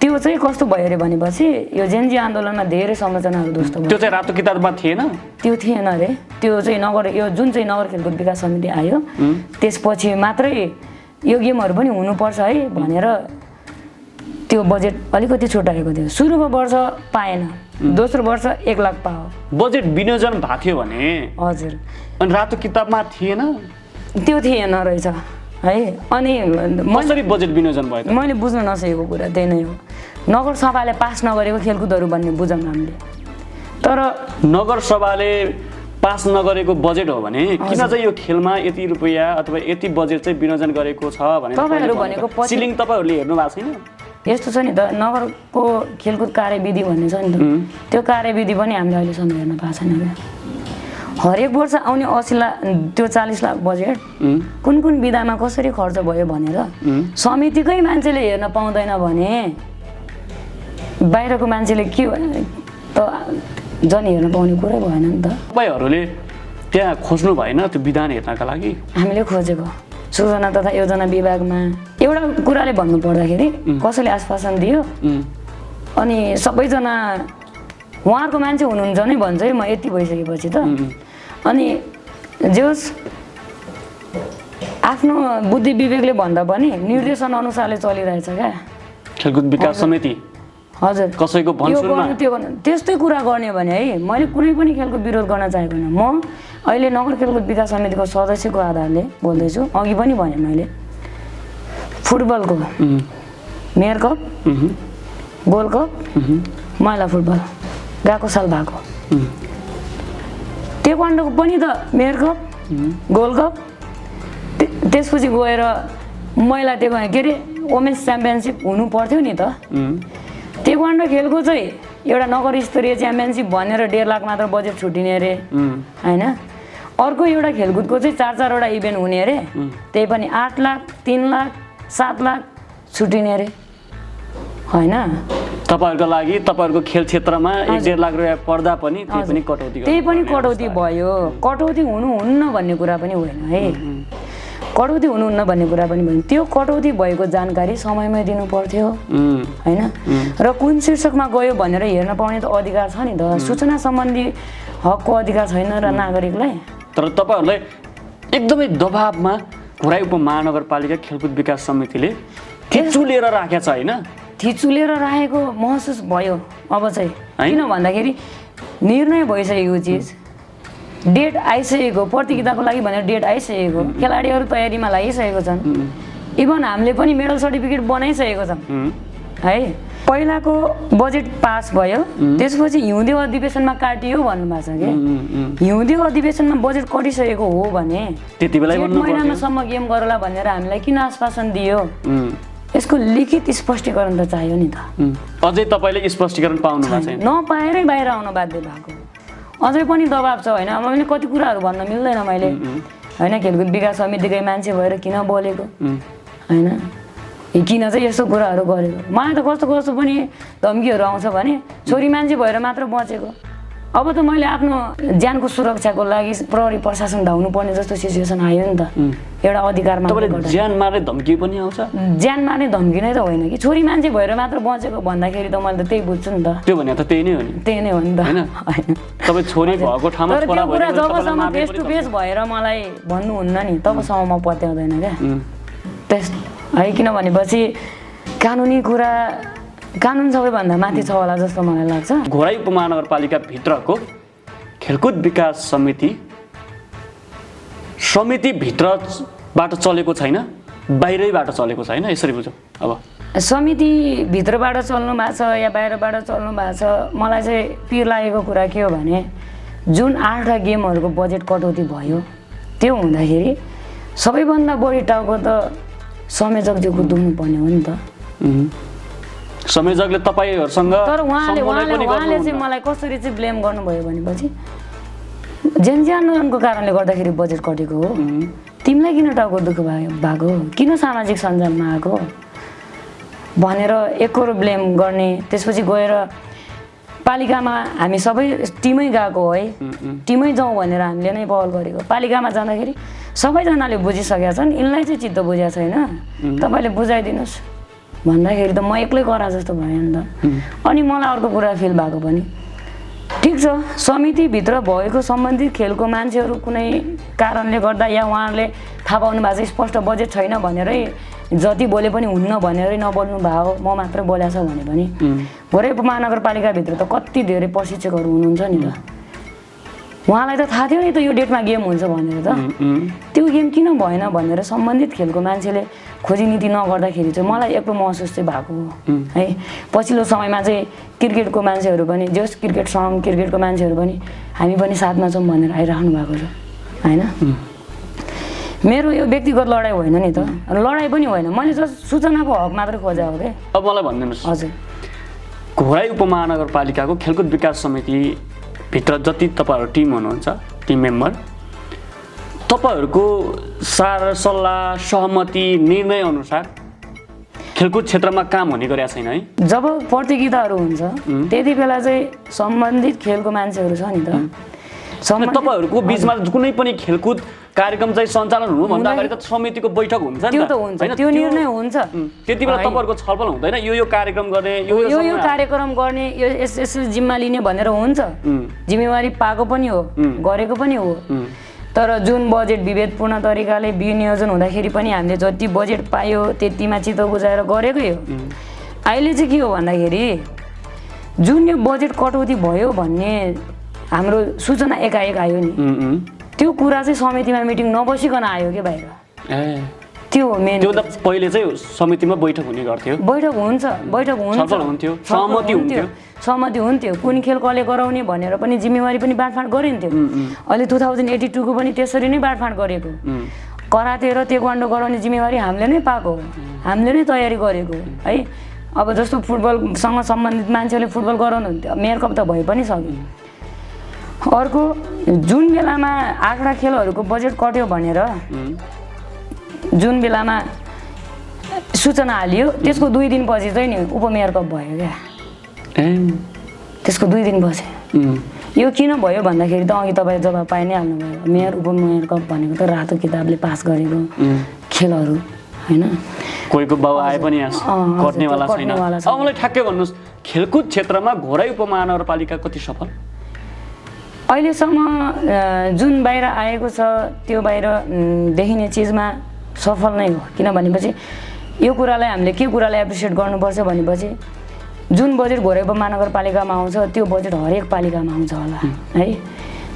S1: त्यो चाहिँ कस्तो भयो अरे भनेपछि यो जेनजी आन्दोलनमा धेरै संरचनाहरू ध्वस्त भयो।
S2: त्यो चाहिँ रातो किताबमा थिएन?
S1: त्यो थिएन अरे। त्यो चाहिँ नगर यो जुन चाहिँ नगर खेलकुद विकास समिति आयो त्यसपछि मात्रै यो गेमहरू पनि हुनुपर्छ है भनेर त्यो बजेट अलिकति छुट्याएको थियो। सुरुको वर्ष पाएन, दोस्रो वर्ष 1 लाख पायो।
S2: बजेट विनियोजन भएको थियो भने
S1: हजुर,
S2: अनि रातो किताबमा थिएन?
S1: त्यो थिएन रहेछ है। अनि
S2: कसरी बजेट विनियोजन भयो?
S1: मैले बुझ्न नसकेको कुरा त्यही नै हो। नगरसभाले पास नगरेको खेलकुदहरू भन्ने बुझौँ हामीले। तर
S2: नगरसभाले पास नगरेको बजेट हो भने किन चाहिँ यो खेलमा यति रुपैयाँ अथवा यति बजेट चाहिँ विनियोजन गरेको छ भने
S1: तपाईँहरू भनेको
S2: सिलिङ तपाईँहरूले हेर्नु भएको छैन?
S1: यस्तो छ नि त, नगरको खेलकुद कार्यविधि भन्ने छ नि त, त्यो कार्यविधि पनि हामीले अहिलेसम्म हेर्न पाएको छैन क्या। हरेक वर्ष आउने 80 लाख त्यो 40 लाख बजेट कुन कुन विधामा कसरी खर्च भयो भनेर समितिकै मान्छेले हेर्न पाउँदैन भने बाहिरको मान्छेले के त जन हेर्न पाउने कुरै भएन नि त।
S2: तपाईँहरूले त्यहाँ खोज्नु भएन त्यो विधान हेर्नका लागि?
S1: हामीले खोजेको सूचना तथा योजना विभागमा एउटा कुराले भन्नु पर्दाखेरि कसैले आश्वासन दियो अनि सबैजना उहाँहरूको मान्छे हुनुहुन्छ नै भन्छ है म यति भइसकेपछि त अनि जे होस् आफ्नो बुद्धि विवेकले भन्दा पनि निर्देशन अनुसारले चलिरहेछ क्या
S2: खेलकुद विकास समिति
S1: हजुर
S2: कसैको भनसुनमा
S1: त्यो गर्नु त्यस्तै कुरा गर्ने भने है मैले कुनै पनि खेलको विरोध गर्न चाहेको होइन म अहिले नगर खेलकुद विकास समितिको सदस्यको आधारले बोल्दैछु अघि पनि भने मैले फुटबलको मेयर कप गोल्ड कप महिला फुटबल गएको साल भएको टेक्वान्डोको पनि त मेयर कप गोल्ड कप त्यसपछि गएर महिला के अरे वुमेन्स च्याम्पियनसिप हुनु पर्थ्यो नि त टेक्वान्डो खेलको चाहिँ एउटा नगर स्तरीय च्याम्पियनसिप भनेर 1.5 लाख मात्र बजेट छुटिने अरे होइन अर्को एउटा खेलकुदको चाहिँ 4-4वटा इभेन्ट हुने अरे त्यही पनि 8 लाख 3 लाख 7 लाख छुटिने अरे होइन
S2: तपाईहरुको लागि तपाईहरुको खेल क्षेत्रमा 1.5 लाख रुपैयाँ पर्दा पनि त्यही पनि कटौती
S1: भयो कटौती हुनुहुन्न भन्ने कुरा पनि होइन है कटौती हुनुहुन्न भन्ने कुरा पनि भयो त्यो कटौती भएको जानकारी समयमै दिनु पर्थ्यो होइन र कुन शीर्षकमा गयो भनेर हेर्न पाउने त अधिकार छ नि त सूचना सम्बन्धी हकको अधिकार छैन र नागरिकलाई
S2: तर तपाईहरुलाई एकदमै दबावमा घोराइ उपमहानगरपालिका खेलकुद विकास समितिले थिचुलेर राखेको छ होइन
S1: थिचुलेर राखेको महसुस भयो अब चाहिँ किन भन्दाखेरि निर्णय भइसकेको चिज डेट आइसकेको प्रतियोगिताको लागि भनेर डेट आइसकेको खेलाडीहरू तयारीमा लागिसकेको छन् इभन हामीले पनि मेडल सर्टिफिकेट बनाइसकेको छौँ है पहिलाको बजेट पास भयो त्यसपछि हिउँदे अधिवेशनमा काटियो भन्नुभएको छ कि हिउँदे अधिवेशनमा बजेट कटिसकेको हो भने
S2: त्यति बेला
S1: महिनासम्म गेम गरौँला भनेर हामीलाई किन आश्वासन दियो यसको लिखित स्पष्टीकरण त चाहियो नि त
S2: अझै तपाईले स्पष्टीकरण पाउनु भएको छैन
S1: नपाएरै बाहिर आउन बाध्य भएको अझै पनि दबाब छ होइन अब मैले कति कुराहरू भन्न मिल्दैन मैले होइन खेलकुद विकास समितिकै मान्छे भएर किन बोलेको होइन किन चाहिँ यस्तो कुराहरू गरेको मलाई त कस्तो कस्तो पनि धम्कीहरू आउँछ भने छोरी मान्छे भएर मात्र बचेको अब त मैले आफ्नो ज्यानको सुरक्षाको लागि प्रहरी प्रशासन धाउनु पर्ने जस्तो सिचुएसन आयो नि त एउटा अधिकारमा
S2: ज्यान मार्ने धम्की पनि आउँछ
S1: ज्यान मार्ने धम्की नै त होइन कि छोरी मान्छे भएर मात्र बचेको भन्दाखेरि त मैले त त्यही बुझ्छु नि त
S2: त्यो भने त त्यही नै हो नि
S1: त्यही नै हो नि त
S2: हैन तपाई छोरी भएको ठाउँमा छोरा
S1: भयो जबसम्म फेस टु फेस भएर मलाई भन्नुहुन्न नि तबसम्म म पत्याउँदैन क्या त्यस है किन भनेपछि कानुनी कुरा कानुन सबैभन्दा माथि छ होला जस्तो मलाई लाग्छ
S2: घोराइ उपमहानगरपालिका भित्रको खेलकुद विकास समिति भित्रबाट चलेको छैन बाहिरैबाट चलेको छैन यसरी बुझौँ अब
S1: समिति भित्रबाट चल्नु भएको छ या बाहिरबाट चल्नु भएको छ मलाई चाहिँ पिर लागेको कुरा के हो भने जुन 8वटा गेमहरूको बजेट कटौती भयो त्यो हुँदाखेरि सबैभन्दा बढी टाउको त संयोजकज्यूको दुख्नु पर्ने हो नि त
S2: संयोजकले तपाईहरुसँग
S1: तर उहाँले चाहिँ मलाई कसरी चाहिँ ब्लेम गर्नुभयो भनेपछि जनजी आन्दोलनको कारणले गर्दाखेरि बजेट कटेको हो तिमीलाई किन टाउको दुःख भएको किन सामाजिक सञ्जालमा आएको भनेर एकरो ब्लेम गर्ने त्यसपछि गएर पालिकामा हामी सबै टिमै गएको है टिमै जाउँ भनेर हामीले नै पहल गरेको पालिकामा जाँदाखेरि सबैजनाले बुझिसकेका छन् यिनलाई चाहिँ चित्त बुझेको छैन तपाईँले बुझाइदिनुहोस् भन्दाखेरि त म एक्लै करा जस्तो भयो नि त अनि मलाई अर्को कुरा फिल भएको पनि ठिक छ समितिभित्र भएको सम्बन्धित खेलको मान्छेहरू कुनै कारणले गर्दा या उहाँहरूले थाहा पाउनु भएको छ स्पष्ट बजेट छैन भनेरै जति बोले पनि हुन्न भनेरै नबोल्नु भयो म मात्र बोलेको छ भने पनि घोराइ उपमहानगरपालिकाभित्र त कति धेरै प्रशिक्षकहरू हुनुहुन्छ नि त उहाँलाई त थाहा थियो नि त यो डेटमा गेम हुन्छ भनेर त त्यो गेम किन भएन भनेर सम्बन्धित खेलको मान्छेले खोजी नीति नगर्दाखेरि चाहिँ मलाई एक्लो महसुस चाहिँ भएको हो है पछिल्लो समयमा चाहिँ क्रिकेटको मान्छेहरू पनि जस क्रिकेट सङ्घ क्रिकेटको मान्छेहरू पनि हामी पनि साथमा छौँ भनेर आइराख्नु भएको छ होइन मेरो यो व्यक्तिगत लडाइँ होइन नि त लडाइँ पनि होइन मैले जस्ट सूचनाको हक मात्र खोजेको हो क्या
S2: अब मलाई भनिदिनुहोस्
S1: हजुर
S2: घोराइ उपमहानगरपालिकाको खेलकुद विकास समिति भित्र जति तपाईहरु टिम हुनुहुन्छ टिम मेम्बर तपाईहरुको सार सल्लाह सहमति निर्णय अनुसार खेलकुद क्षेत्रमा काम हुने गरेको छैन है
S1: जब प्रतियोगिताहरू हुन्छ त्यति बेला चाहिँ सम्बन्धित खेलको मान्छेहरू छ नि त
S2: तपाईहरुको बीचमा कुनै पनि खेलकुद कार्यक्रम चाहिँ सञ्चालन हुनुभन्दा अगाडि त समितिको बैठक हुन्छ नि
S1: त्यो त हुन्छ, त्यो निर्णय हुन्छ।
S2: त्यति बेला तपाईँहरूको छलफल हुँदैन यो कार्यक्रम गर्ने
S1: यो कार्यक्रम गर्ने यो यसो जिम्मा लिने भनेर हुन्छ। जिम्मेवारी पाएको पनि हो, गरेको पनि हो। तर जुन बजेट विभेदपूर्ण तरिकाले विनियोजन हुँदाखेरि पनि हामीले जति बजेट पायो त्यतिमा चित्त बुझाएर गरेकै हो। अहिले चाहिँ के हो भन्दाखेरि जुन यो बजेट कटौती भयो भन्ने हाम्रो सूचना एकाएक आयो नि, त्यो कुरा चाहिँ समितिमा मिटिङ नबसिकन आयो के बाहिर। त्यो हो मेन।
S2: त्यो त पहिले चाहिँ समितिमा बैठक हुने गर्थ्यो,
S1: बैठक हुन्छ,
S2: छलफल हुन्थ्यो,
S1: सहमति हुन्थ्यो, कुन खेल कसले गराउने भनेर पनि जिम्मेवारी पनि बाँडफाँड गरिन्थ्यो। अहिले 2082 को पनि त्यसरी नै बाँडफाँड गरेको। कराते र ताइक्वान्डो गराउने जिम्मेवारी हामीले नै पाएको, हामीले नै तयारी गरेको है। अब जस्तो फुटबलसँग सम्बन्धित मान्छेले फुटबल गराउनुहुन्थ्यो, मेयर कप त भइ पनि सक्यो। अर्को जुन बेलामा 8वटा खेलहरूको बजेट कट्यो भनेर जुन बेलामा सूचना हालियो त्यसको 2 दिनपछि चाहिँ नि उपमेयर कप भयो क्या। त्यसको 2 दिनपछि यो किन भयो भन्दाखेरि त अघि तपाईँ जवाब पाइ नै हाल्नुभयो। मेयर उपमेयर कप भनेको त रातो किताबले पास गरेको खेलहरू होइन।
S2: कोहीको बाउ आए पनि कट्नेवाला छैन। अब मलाई ठ्याक्कै भन्नुहोस्, खेलकुद क्षेत्रमा घोराई उपमहानगरपालिका कति सफल?
S1: अहिलेसम्म जुन बाहिर आएको छ त्यो बाहिर देखिने चिजमा सफल नै हो। किन भनेपछि यो कुरालाई हामीले के कुरालाई एप्रिसिएट गर्नुपर्छ भनेपछि जुन बजेट घोराई उपमहानगरपालिकामा आउँछ त्यो बजेट हरेक पालिकामा आउँछ होला है।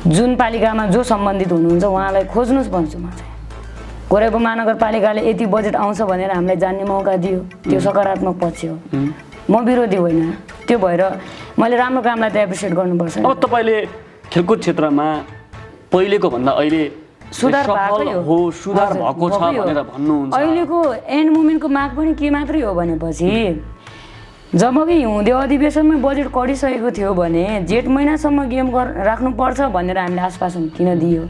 S1: जुन पालिकामा जो सम्बन्धित हुनुहुन्छ उहाँलाई खोज्नुहोस् भन्छु म चाहिँ। घोराई उपमहानगरपालिकाले यति बजेट आउँछ भनेर हामीलाई जान्ने मौका दियो, त्यो सकारात्मक पक्ष हो। म विरोधी होइन। त्यो भएर मैले राम्रो कामलाई त एप्रिसिएट गर्नुपर्छ।
S2: अब तपाईँले खेलकुद क्षेत्रमा पहिलेको भन्दा अहिले
S1: सुधार
S2: हो, सुधार भएको छ भनेर भन्नुहुन्छ।
S1: अहिलेको एन्ड मुभमेन्टको माग पनि के मात्रै हो भनेपछि जब कि हिउँदे अधिवेशनमा बजेट कटिसकेको थियो भने जेठ महिनासम्म गेम राख्नुपर्छ भनेर हामीले आश्वासन किन दियो।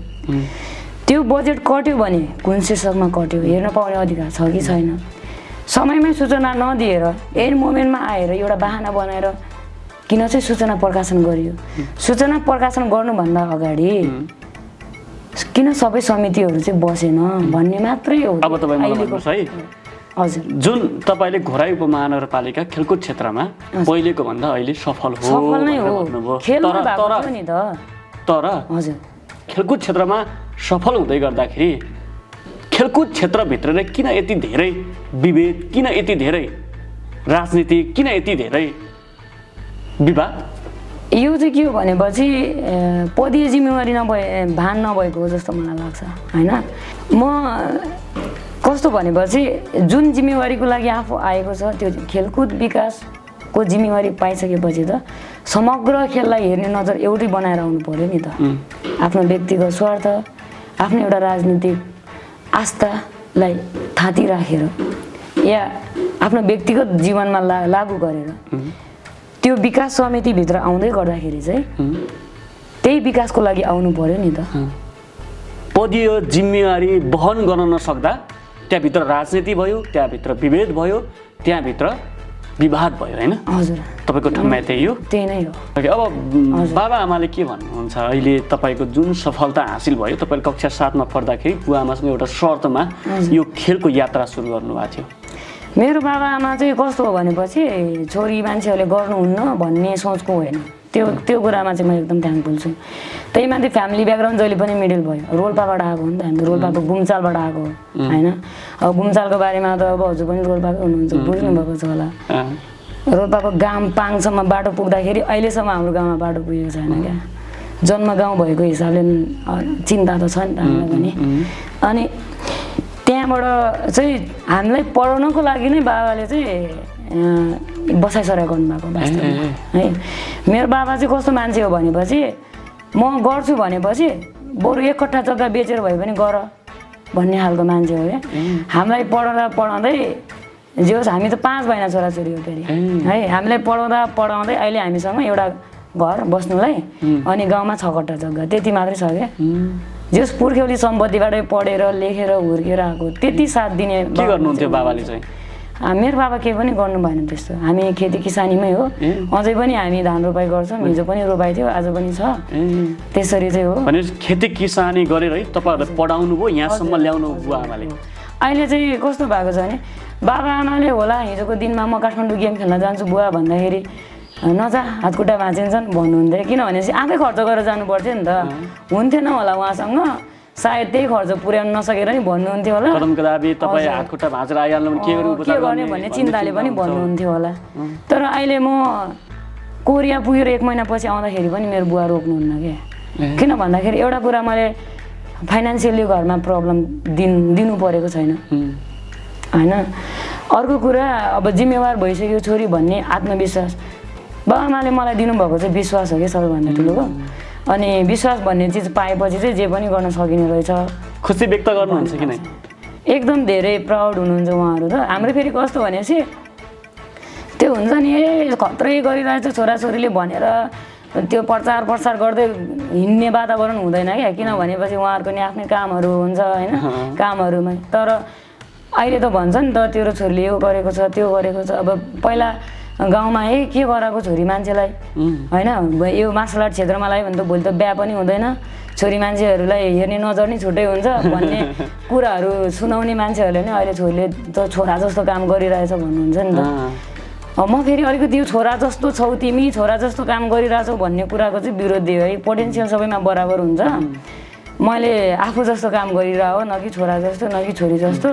S1: त्यो बजेट कट्यो भने कुन शीर्षकमा कट्यो हेर्न पाउने अधिकार छ कि छैन। समयमै सूचना नदिएर एन्ड मोमेन्टमा आएर एउटा बाहना बनाएर किन चाहिँ सूचना प्रकाशन गरियो। सूचना प्रकाशन गर्नुभन्दा अगाडि किन सबै समितिहरू चाहिँ बसेन भन्ने मात्रै हो।
S2: अब तपाईँ मलाई भन्नुहोस् है,
S1: हजुर
S2: जुन तपाईँले घोराई उपमहानगरपालिका खेलकुद क्षेत्रमा पहिलेको भन्दा अहिले सफल हो,
S1: सफल नै हो। खेलमा भएको थियो नि त।
S2: तर
S1: हजुर
S2: खेलकुद क्षेत्रमा सफल हुँदै गर्दाखेरि खेलकुद क्षेत्रभित्र नै किन यति धेरै विभेद, किन यति धेरै राजनीति, किन यति धेरै विवाद?
S1: यो चाहिँ के हो भनेपछि पदीय जिम्मेवारी भान नभएको हो जस्तो मलाई लाग्छ होइन। म कस्तो भनेपछि जुन जिम्मेवारीको लागि आफू आएको छ त्यो खेलकुद विकासको जिम्मेवारी पाइसकेपछि त समग्र खेललाई हेर्ने नजर एउटै बनाएर आउनु पर्यो नि त। आफ्नो व्यक्तिगत स्वार्थ, आफ्नो एउटा राजनीतिक आस्थालाई थाती राखेर या आफ्नो व्यक्तिगत जीवनमा लागू गरेर त्यो विकास समितिभित्र आउँदै गर्दाखेरि चाहिँ त्यही विकासको लागि आउनु पर्यो नि त।
S2: पदीय जिम्मेवारी वहन गर्न नसक्दा त्यहाँभित्र राजनीति भयो, त्यहाँभित्र विभेद भयो, त्यहाँभित्र विवाद भयो होइन।
S1: हजुर
S2: तपाईँको ठाउँमा त्यही हो,
S1: त्यही नै हो।
S2: अब बाबा आमाले के भन्नुहुन्छ अहिले तपाईँको जुन सफलता हासिल भयो, तपाईँले कक्षा 7मा पढ्दाखेरि बुवा आमासँग एउटा शर्तमा यो खेलको यात्रा सुरु गर्नुभएको थियो।
S1: मेरो बाबा आमा चाहिँ कस्तो हो भनेपछि छोरी मान्छेहरूले गर्नुहुन्न भन्ने सोचको होइन। त्यो कुरामा चाहिँ म एकदम थ्याङ्कफुल छु। त्यही माथि फ्यामिली ब्याकग्राउन्ड जहिले पनि मिडल भयो। रोल्पाबाट आएको हो नि त हामी, रोल्पाको गुम्चालबाट आएको होइन। अब गुम्चालको बारेमा त अब हजुर पनि रोल्पाकै हुनुहुन्छ, बुझ्नुभएको छ होला। रोल्पाको गाउँ पाङसम्म बाटो पुग्दाखेरि अहिलेसम्म हाम्रो गाउँमा बाटो पुगेको छैन क्या। जन्म गाउँ भएको हिसाबले चिन्ता त छ नि त हामीलाई पनि। अनि त्यहाँबाट चाहिँ हामीलाई पढाउनको लागि नै बाबाले चाहिँ बसाइसराई गर्नुभएको वास्तवमा है। मेरो बाबा चाहिँ कस्तो मान्छे हो भनेपछि म गर्छु भनेपछि बरु 1 कट्ठा जग्गा बेचेर भए पनि गर भन्ने खालको मान्छे हो क्या। हामीलाई पढाउँदै जे होस् हामी त 5 महिना छोराछोरी हो फेरि है। हामीलाई पढाउँदै अहिले हामीसँग एउटा घर बस्नुलाई अनि गाउँमा 6 कट्ठा जग्गा त्यति मात्रै छ क्या। जस पुर्ख्यौली सम्पत्तिबाटै पढेर लेखेर हुर्केर आएको त्यति साथ दिने
S2: के गर्नुहुन्थ्यो बाबाले चाहिँ?
S1: मेरो बाबा केही पनि गर्नु भएन त्यस्तो हामी खेती किसानीमै हो अझै पनि हामी धान रोपाइ गर्छौँ हिजो पनि रोपाइ थियो आज पनि छ त्यसरी चाहिँ हो
S2: भने खेती किसानी गरेर है तपाईँहरूलाई पढाउनु भयो यहाँसम्म ल्याउनु बुवा आमाले
S1: अहिले चाहिँ कस्तो भएको छ भने बाबा आमाले होला हिजोको दिनमा म काठमाडौँ गेम खेल्न जान्छु बुवा भन्दाखेरि नजा हातखुट्टा भाँचिन्छन् भन्नुहुन्थ्यो किनभने चाहिँ आफै खर्च गरेर जानु पर्थ्यो नि त हुन्थेन होला उहाँसँग सायद त्यही खर्च पुर्याउन नसकेर नि भन्नुहुन्थ्यो होला
S2: कदमको दाबी तपाईँ हातखुट्टा भाँचेर आइहाल्नु के
S1: गर्ने भन्ने चिन्ताले पनि भन्नुहुन्थ्यो होला तर अहिले म कोरिया पुगेर 1 महिनापछि आउँदाखेरि पनि मेरो बुवा रोक्नुहुन्न क्या किन भन्दाखेरि एउटा कुरा मैले फाइनेन्सियली घरमा प्रब्लम दिनु परेको छैन होइन अर्को कुरा अब जिम्मेवार भइसक्यो छोरी भन्ने आत्मविश्वास बाबाआमाले मलाई दिनुभएको चाहिँ विश्वास हो कि सबैभन्दा ठुलो हो अनि विश्वास भन्ने चिज पाएपछि चाहिँ जे पनि गर्न सकिने रहेछ
S2: खुसी व्यक्त गर्नुहुन्छ कि नै
S1: एकदम धेरै प्राउड हुनुहुन्छ उहाँहरू त हाम्रो फेरि कस्तो भनेपछि त्यो हुन्छ नि खत्रै गरिरहेछ छोराछोरीले भनेर त्यो प्रचार प्रसार गर्दै हिँड्ने वातावरण हुँदैन क्या किन भनेपछि उहाँहरूको नि आफ्नै कामहरू हुन्छ होइन कामहरूमा तर अहिले त भन्छ नि त तेरो छोरीले यो गरेको छ त्यो गरेको छ अब पहिला गाउँमा के गराएको छोरी मान्छेलाई होइन यो मार्सल आर्ट क्षेत्रमा लाग्यो भने त भोलि त बिहा पनि हुँदैन छोरी मान्छेहरूलाई हेर्ने नजर नै छुट्टै हुन्छ भन्ने कुराहरू सुनाउने मान्छेहरूले नै अहिले छोरीले त छोरा जस्तो काम गरिरहेछ भन्नुहुन्छ नि त म फेरि अलिकति यो छोरा जस्तो छौ तिमी छोरा जस्तो काम गरिरहेछौ भन्ने कुराको चाहिँ विरोधी है पोटेन्सियल सबैमा बराबर हुन्छ मैले आफू जस्तो काम गरिरह न कि छोरा जस्तो न कि छोरी जस्तो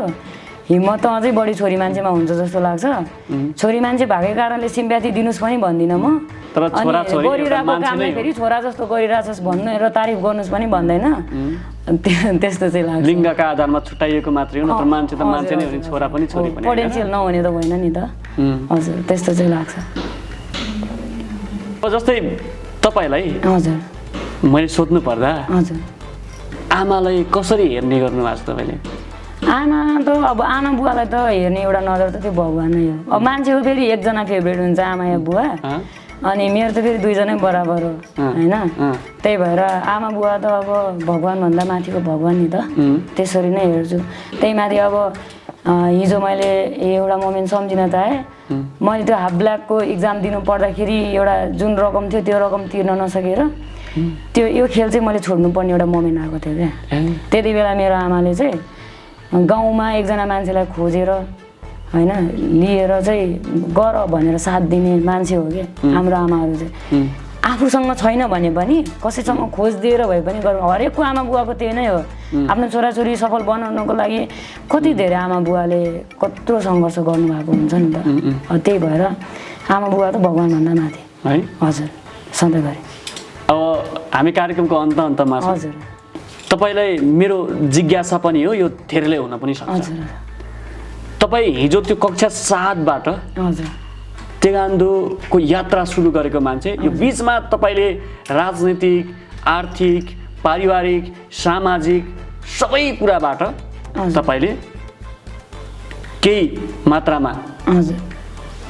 S1: हिम्मत त अझै बढी छोरी मान्छेमा हुन्छ जस्तो लाग्छ छोरी मान्छे भएकै कारणले सिम्प्याथी दिनुस् पनि भन्दिनँ म गरिरहेको कामलाई फेरि छोरा जस्तो गरिरहेछस् भन्नु र तारिफ गर्नुहोस् पनि भन्दैन त्यस्तो चाहिँ लाग्छ
S2: लिङ्गका आधारमा छुट्याइएको मात्रै हो नत्र मान्छे त मान्छे नै हो नि छोरा पनि छोरी पनि
S1: पोटेन्सियल नहुने त होइन नि त हजुर त्यस्तो चाहिँ लाग्छ
S2: जस्तै तपाईँलाई
S1: हजुर
S2: मैले सोध्नु पर्दा
S1: हजुर
S2: आमालाई कसरी हेर्ने गर्नु भएको छ तपाईँले
S1: आमा त अब आमा बुवालाई त हेर्ने एउटा नजर त त्यो भगवान नै हो अब मान्छेको फेरि एकजना फेभरेट हुन्छ आमा या बुवा अनि मेरो त फेरि दुईजनै बराबर हो होइन त्यही भएर आमा बुवा त अब भगवानभन्दा माथिको भगवान नि त त्यसरी नै हेर्छु त्यही माथि अब हिजो मैले एउटा मोमेन्ट सम्झिन चाहेँ मैले त्यो हाफ ब्ल्याकको इक्जाम दिनु पर्दाखेरि एउटा जुन रकम थियो त्यो रकम तिर्न नसकेर त्यो यो खेल चाहिँ मैले छोड्नुपर्ने एउटा मोमेन्ट आएको थियो क्या त्यति बेला मेरो आमाले चाहिँ गाउँमा एकजना मान्छेलाई खोजेर होइन लिएर चाहिँ गर भनेर साथ दिने मान्छे हो कि हाम्रो आमाहरू चाहिँ आफूसँग छैन भने पनि कसैसँग खोज दिएर भए पनि गर्नु हरेकको आमा बुवाको त्यही नै हो आफ्नो छोराछोरी सफल बनाउनको लागि कति धेरै आमा बुवाले कत्रो सङ्घर्ष गर्नुभएको हुन्छ नि त त्यही भएर आमा बुवा त भगवानभन्दा माथि
S2: है
S1: हजुर सधैँभरि
S2: अब हामी कार्यक्रमको अन्तमा
S1: हजुर
S2: तपाईँलाई मेरो जिज्ञासा पनि हो यो धेरैले हुन पनि सक्छ तपाईँ हिजो त्यो कक्षा 7बाट तेगान्दोको यात्रा सुरु गरेको मान्छे यो बिचमा तपाईँले राजनीतिक आर्थिक पारिवारिक सामाजिक सबै कुराबाट तपाईँले केही मात्रामा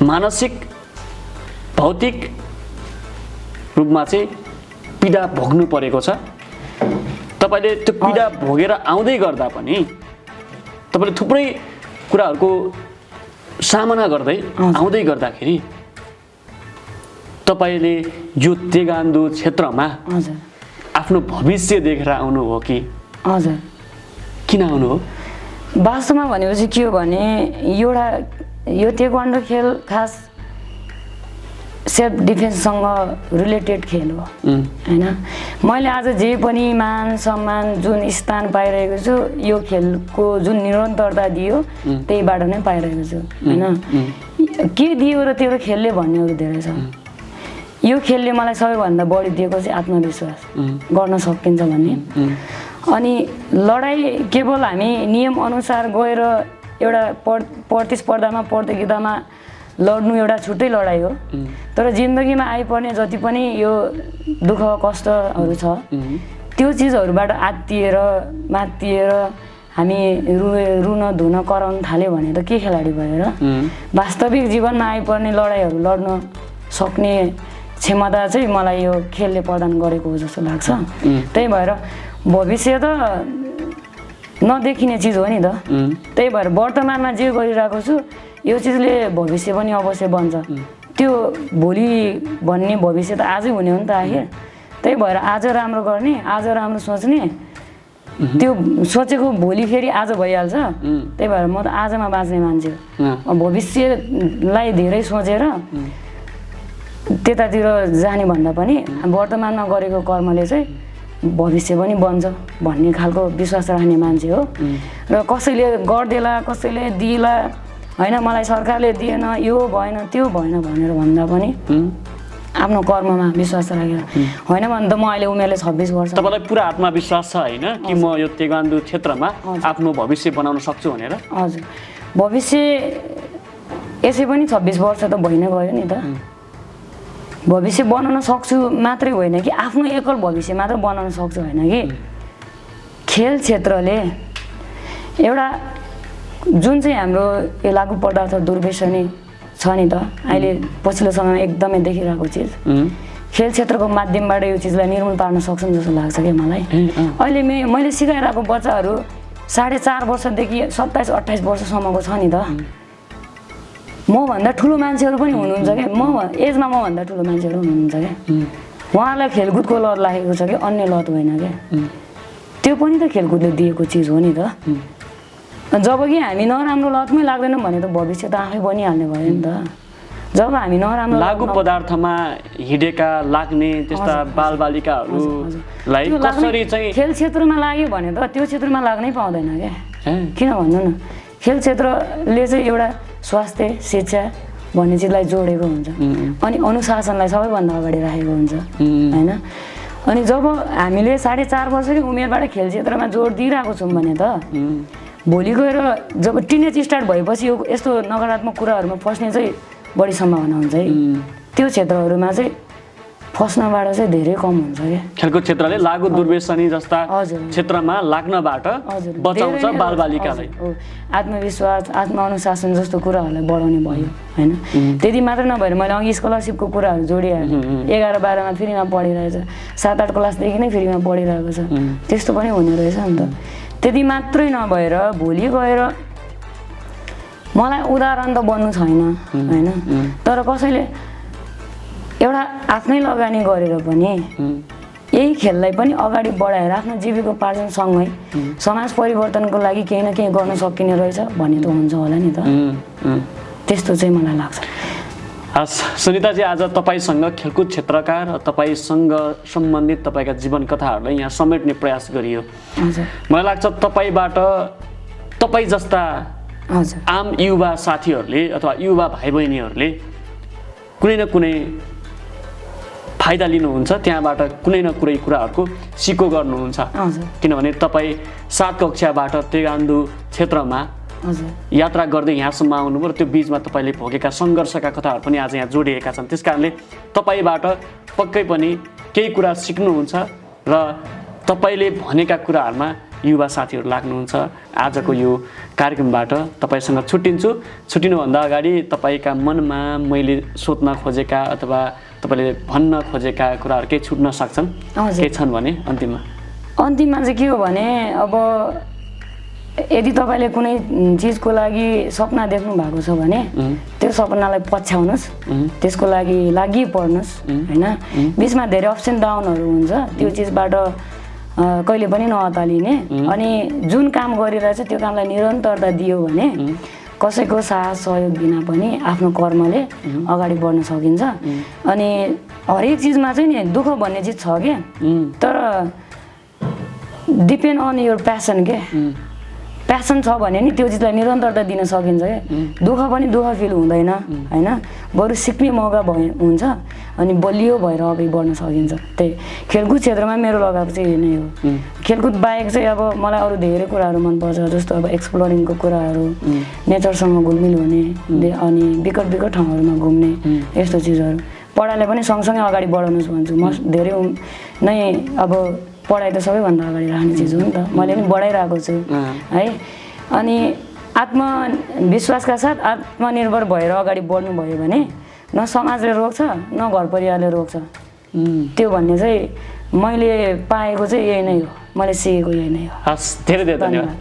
S2: मानसिक भौतिक रूपमा चाहिँ पीडा भोग्नु परेको छ तपाईँले त्यो पीडा भोगेर आउँदै गर्दा पनि तपाईँले थुप्रै कुराहरूको सामना गर्दै आउँदै गर्दाखेरि तपाईँले यो तेगान्दो क्षेत्रमा आफ्नो भविष्य देखेर आउनु हो कि
S1: हजुर
S2: किन आउनु हो
S1: वास्तवमा भनेपछि के हो भने यो तेक्वान्डो खेल खास सेल्फ डिफेन्ससँग रिलेटेड खेल हो होइन मैले आज जे पनि मान सम्मान जुन स्थान पाइरहेको छु यो खेलको जुन निरन्तरता दियो त्यहीबाट नै पाइरहेको छु होइन के दियो र तेरो खेलले भन्नेहरू धेरै छ यो खेलले मलाई सबैभन्दा बढी दिएको चाहिँ आत्मविश्वास गर्न सकिन्छ भन्ने अनि लडाइँ केवल हामी नियम अनुसार गएर एउटा प्रतिस्पर्धामा प्रतियोगितामा लड्नु एउटा छुट्टै लडाइँ हो तर जिन्दगीमा आइपर्ने जति पनि यो दुःख कष्टहरू छ त्यो चिजहरूबाट आत्तिएर मात्तिएर हामी रुन धुन कराउन थाल्यो भने त के खेलाडी भएर वास्तविक जीवनमा आइपर्ने लडाइँहरू लड्न सक्ने क्षमता चाहिँ मलाई यो खेलले प्रदान गरेको हो जस्तो लाग्छ त्यही भएर भविष्य त नदेखिने चिज हो नि त। त्यही भएर वर्तमानमा जे गरिरहेको छु यो चिजले भविष्य पनि अवश्य बन्छ। त्यो भोलि भन्ने भविष्य त आजै हुने हो नि त आखिर। त्यही भएर आज राम्रो गर्ने, आज राम्रो सोच्ने, त्यो सोचेको भोलि फेरि आज भइहाल्छ। त्यही भएर म त आजमा बाँच्ने मान्छे हो। भविष्यलाई धेरै सोचेर त्यतातिर जाने भन्दा पनि वर्तमानमा गरेको कर्मले चाहिँ भविष्य पनि बन्छ भन्ने खालको विश्वास राख्ने मान्छे हो। र कसैले गरिदेला, कसैले दिएला, होइन मलाई सरकारले दिएन, यो भएन, त्यो भएन भनेर भन्दा पनि आफ्नो कर्ममा विश्वास राखेर, होइन भने त म अहिले उमेरले 26 वर्ष।
S2: तपाईँलाई पुरा आत्मविश्वास छ होइन कि म यो ताइक्वान्डो क्षेत्रमा आफ्नो भविष्य बनाउन सक्छु भनेर?
S1: हजुर, भविष्य यसै पनि 26 वर्ष त भइ नै गयो नि त। भविष्य बनाउन सक्छु मात्रै होइन कि आफ्नो एकल भविष्य मात्र बनाउन सक्छु होइन कि खेल क्षेत्रले एउटा जुन चाहिँ हाम्रो यो लागु पदार्थ दुर्व्यसनी छ नि त अहिले पछिल्लो समयमा एकदमै देखिरहेको चिज, खेल क्षेत्रको माध्यमबाट यो चिजलाई निर्मूल पार्न सक्छौँ जस्तो लाग्छ क्या मलाई। अहिले मैले सिकाइरहेको बच्चाहरू 4.5 वर्षदेखि 27-28 वर्षसम्मको छ नि त। मभन्दा ठुलो मान्छेहरू पनि हुनुहुन्छ क्या, एजमा मभन्दा ठुलो मान्छेहरू हुनुहुन्छ क्या। उहाँहरूलाई खेलकुदको लत लागेको छ कि अन्य लत होइन क्या। त्यो पनि त खेलकुदले दिएको चिज हो नि त। जब कि हामी नराम्रो लतमै लाग्दैनौँ भने त भविष्य त आफै बनिहाल्ने भयो नि त। जब हामी नराम्रो
S2: लागु पदार्थमा हिँडेका लाग्ने त्यस्ता बालबालिकाहरूलाई कसरी चाहिँ
S1: खेल क्षेत्रमा लाग्यो भने त त्यो क्षेत्रमा लाग्नै पाउँदैन क्या। किन भन्नु न, खेल क्षेत्रले चाहिँ एउटा स्वास्थ्य, शिक्षा भन्ने चिजलाई जोडेको हुन्छ अनि अनुशासनलाई सबैभन्दा अगाडि राखेको हुन्छ होइन। अनि जब हामीले 4.5 वर्षकै उमेरबाट खेल क्षेत्रमा जोड दिइरहेको छौँ भने त भोलि गएर जब टिनेज स्टार्ट भएपछि यो यस्तो नकारात्मक कुराहरूमा फस्ने चाहिँ बढी सम्भावना हुन्छ है। त्यो क्षेत्रहरूमा चाहिँ फस्नबाट चाहिँ धेरै कम हुन्छ क्या।
S2: खेलकुद क्षेत्रले लागु दुर्व्यसनी जस्ता क्षेत्रमा लाग्नबाट बचाउँछ बालबालिकालाई।
S1: आत्मविश्वास, आत्मअनुशासन जस्तो कुराहरूलाई बढाउने भयो होइन। त्यति मात्र नभएर मैले अघि स्कलरसिपको कुराहरू जोडिहालेँ। 11-12मा फ्रीमा पढिरहेछ, 7-8 क्लासदेखि नै फ्रीमा पढिरहेको छ। त्यस्तो पनि हुने रहेछ नि त। त्यति मात्रै नभएर भोलि गएर मलाई उदाहरण त बन्नु छैन होइन, तर कसैले एउटा आफ्नै लगानी गरेर पनि यही खेललाई पनि अगाडि बढाएर आफ्नो जीविकोपार्जनसँगै समाज परिवर्तनको लागि केही न केही गर्न सकिने रहेछ भन्ने त हुन्छ होला नि त। त्यस्तो चाहिँ मलाई लाग्छ।
S2: हस् सुनिताजी, आज तपाईँसँग खेलकुद क्षेत्रका र तपाईँसँग सम्बन्धित तपाईँका जीवन कथाहरूलाई यहाँ समेट्ने प्रयास गरियो। मलाई लाग्छ तपाईँबाट तपाईँ जस्ता आम युवा साथीहरूले अथवा युवा भाइ बहिनीहरूले कुनै न कुनै फाइदा लिनुहुन्छ, त्यहाँबाट कुनै न कुनै कुराहरूको सिको गर्नुहुन्छ। किनभने तपाईँ 7 कक्षाबाट ताइक्वान्डो क्षेत्रमा यात्रा गर्दै यहाँसम्म आउनुभयो र त्यो बिचमा तपाईँले भोगेका सङ्घर्षका कथाहरू पनि आज यहाँ जोडिएका छन्। त्यस कारणले तपाईँबाट पक्कै पनि केही कुरा सिक्नुहुन्छ र तपाईँले भनेका कुराहरूमा युवा साथीहरू लाग्नुहुन्छ। आजको यो कार्यक्रमबाट तपाईँसँग छुट्टिन्छु। छुट्टिनुभन्दा अगाडि तपाईँका मनमा मैले सोध्न खोजेका अथवा तपाईँले भन्न खोजेका कुराहरू केही छुट्न सक्छन्, केही छन् भने अन्तिममा
S1: चाहिँ के हो भने अब यदि तपाईँले कुनै चिजको लागि सपना देख्नु भएको छ भने त्यो सपनालाई पछ्याउनुहोस्, त्यसको लागि लागि पर्नुहोस् होइन। बिचमा धेरै अप्स एन्ड डाउनहरू हुन्छ, त्यो चिजबाट कहिले पनि नअतालिने। अनि जुन काम गरिरहेछ त्यो कामलाई निरन्तरता दियो भने कसैको साथ सहयोग बिना पनि आफ्नो कर्मले अगाडि बढ्न सकिन्छ। अनि हरेक चिजमा चाहिँ नि दुःख भन्ने चिज छ क्या, तर डिपेन्ड अन योर प्यासन के। प्यासन छ भने नि त्यो चिजलाई निरन्तरता दिन सकिन्छ क्या। दुःख पनि दुःख फिल हुँदैन होइन, बरु सिक्ने मौका हुन्छ अनि बलियो भएर अगाडि बढ्न सकिन्छ। त्यही खेलकुद क्षेत्रमा मेरो लगाव चाहिँ यही नै हो। खेलकुद बाहेक चाहिँ अब मलाई अरू धेरै कुराहरू मनपर्छ, जस्तो अब एक्सप्लोरिङको कुराहरू, नेचरसँग घुलमिल हुने अनि विकट ठाउँहरूमा घुम्ने, यस्तो चिजहरू। पढाइलाई पनि सँगसँगै अगाडि बढाउनुहोस् भन्छु म। धेरै नै अब पढाइ त सबैभन्दा अगाडि राख्ने चिज हो नि त, मैले पनि बढाइरहेको छु है। अनि आत्मविश्वासका साथ आत्मनिर्भर भएर अगाडि बढ्नुभयो भने न समाजले रोक्छ न घर परिवारले रोक्छ। त्यो भन्ने चाहिँ मैले पाएको चाहिँ यही नै हो, मैले सिकेको यही नै हो।
S2: हस्, धेरै धेरै धन्यवाद।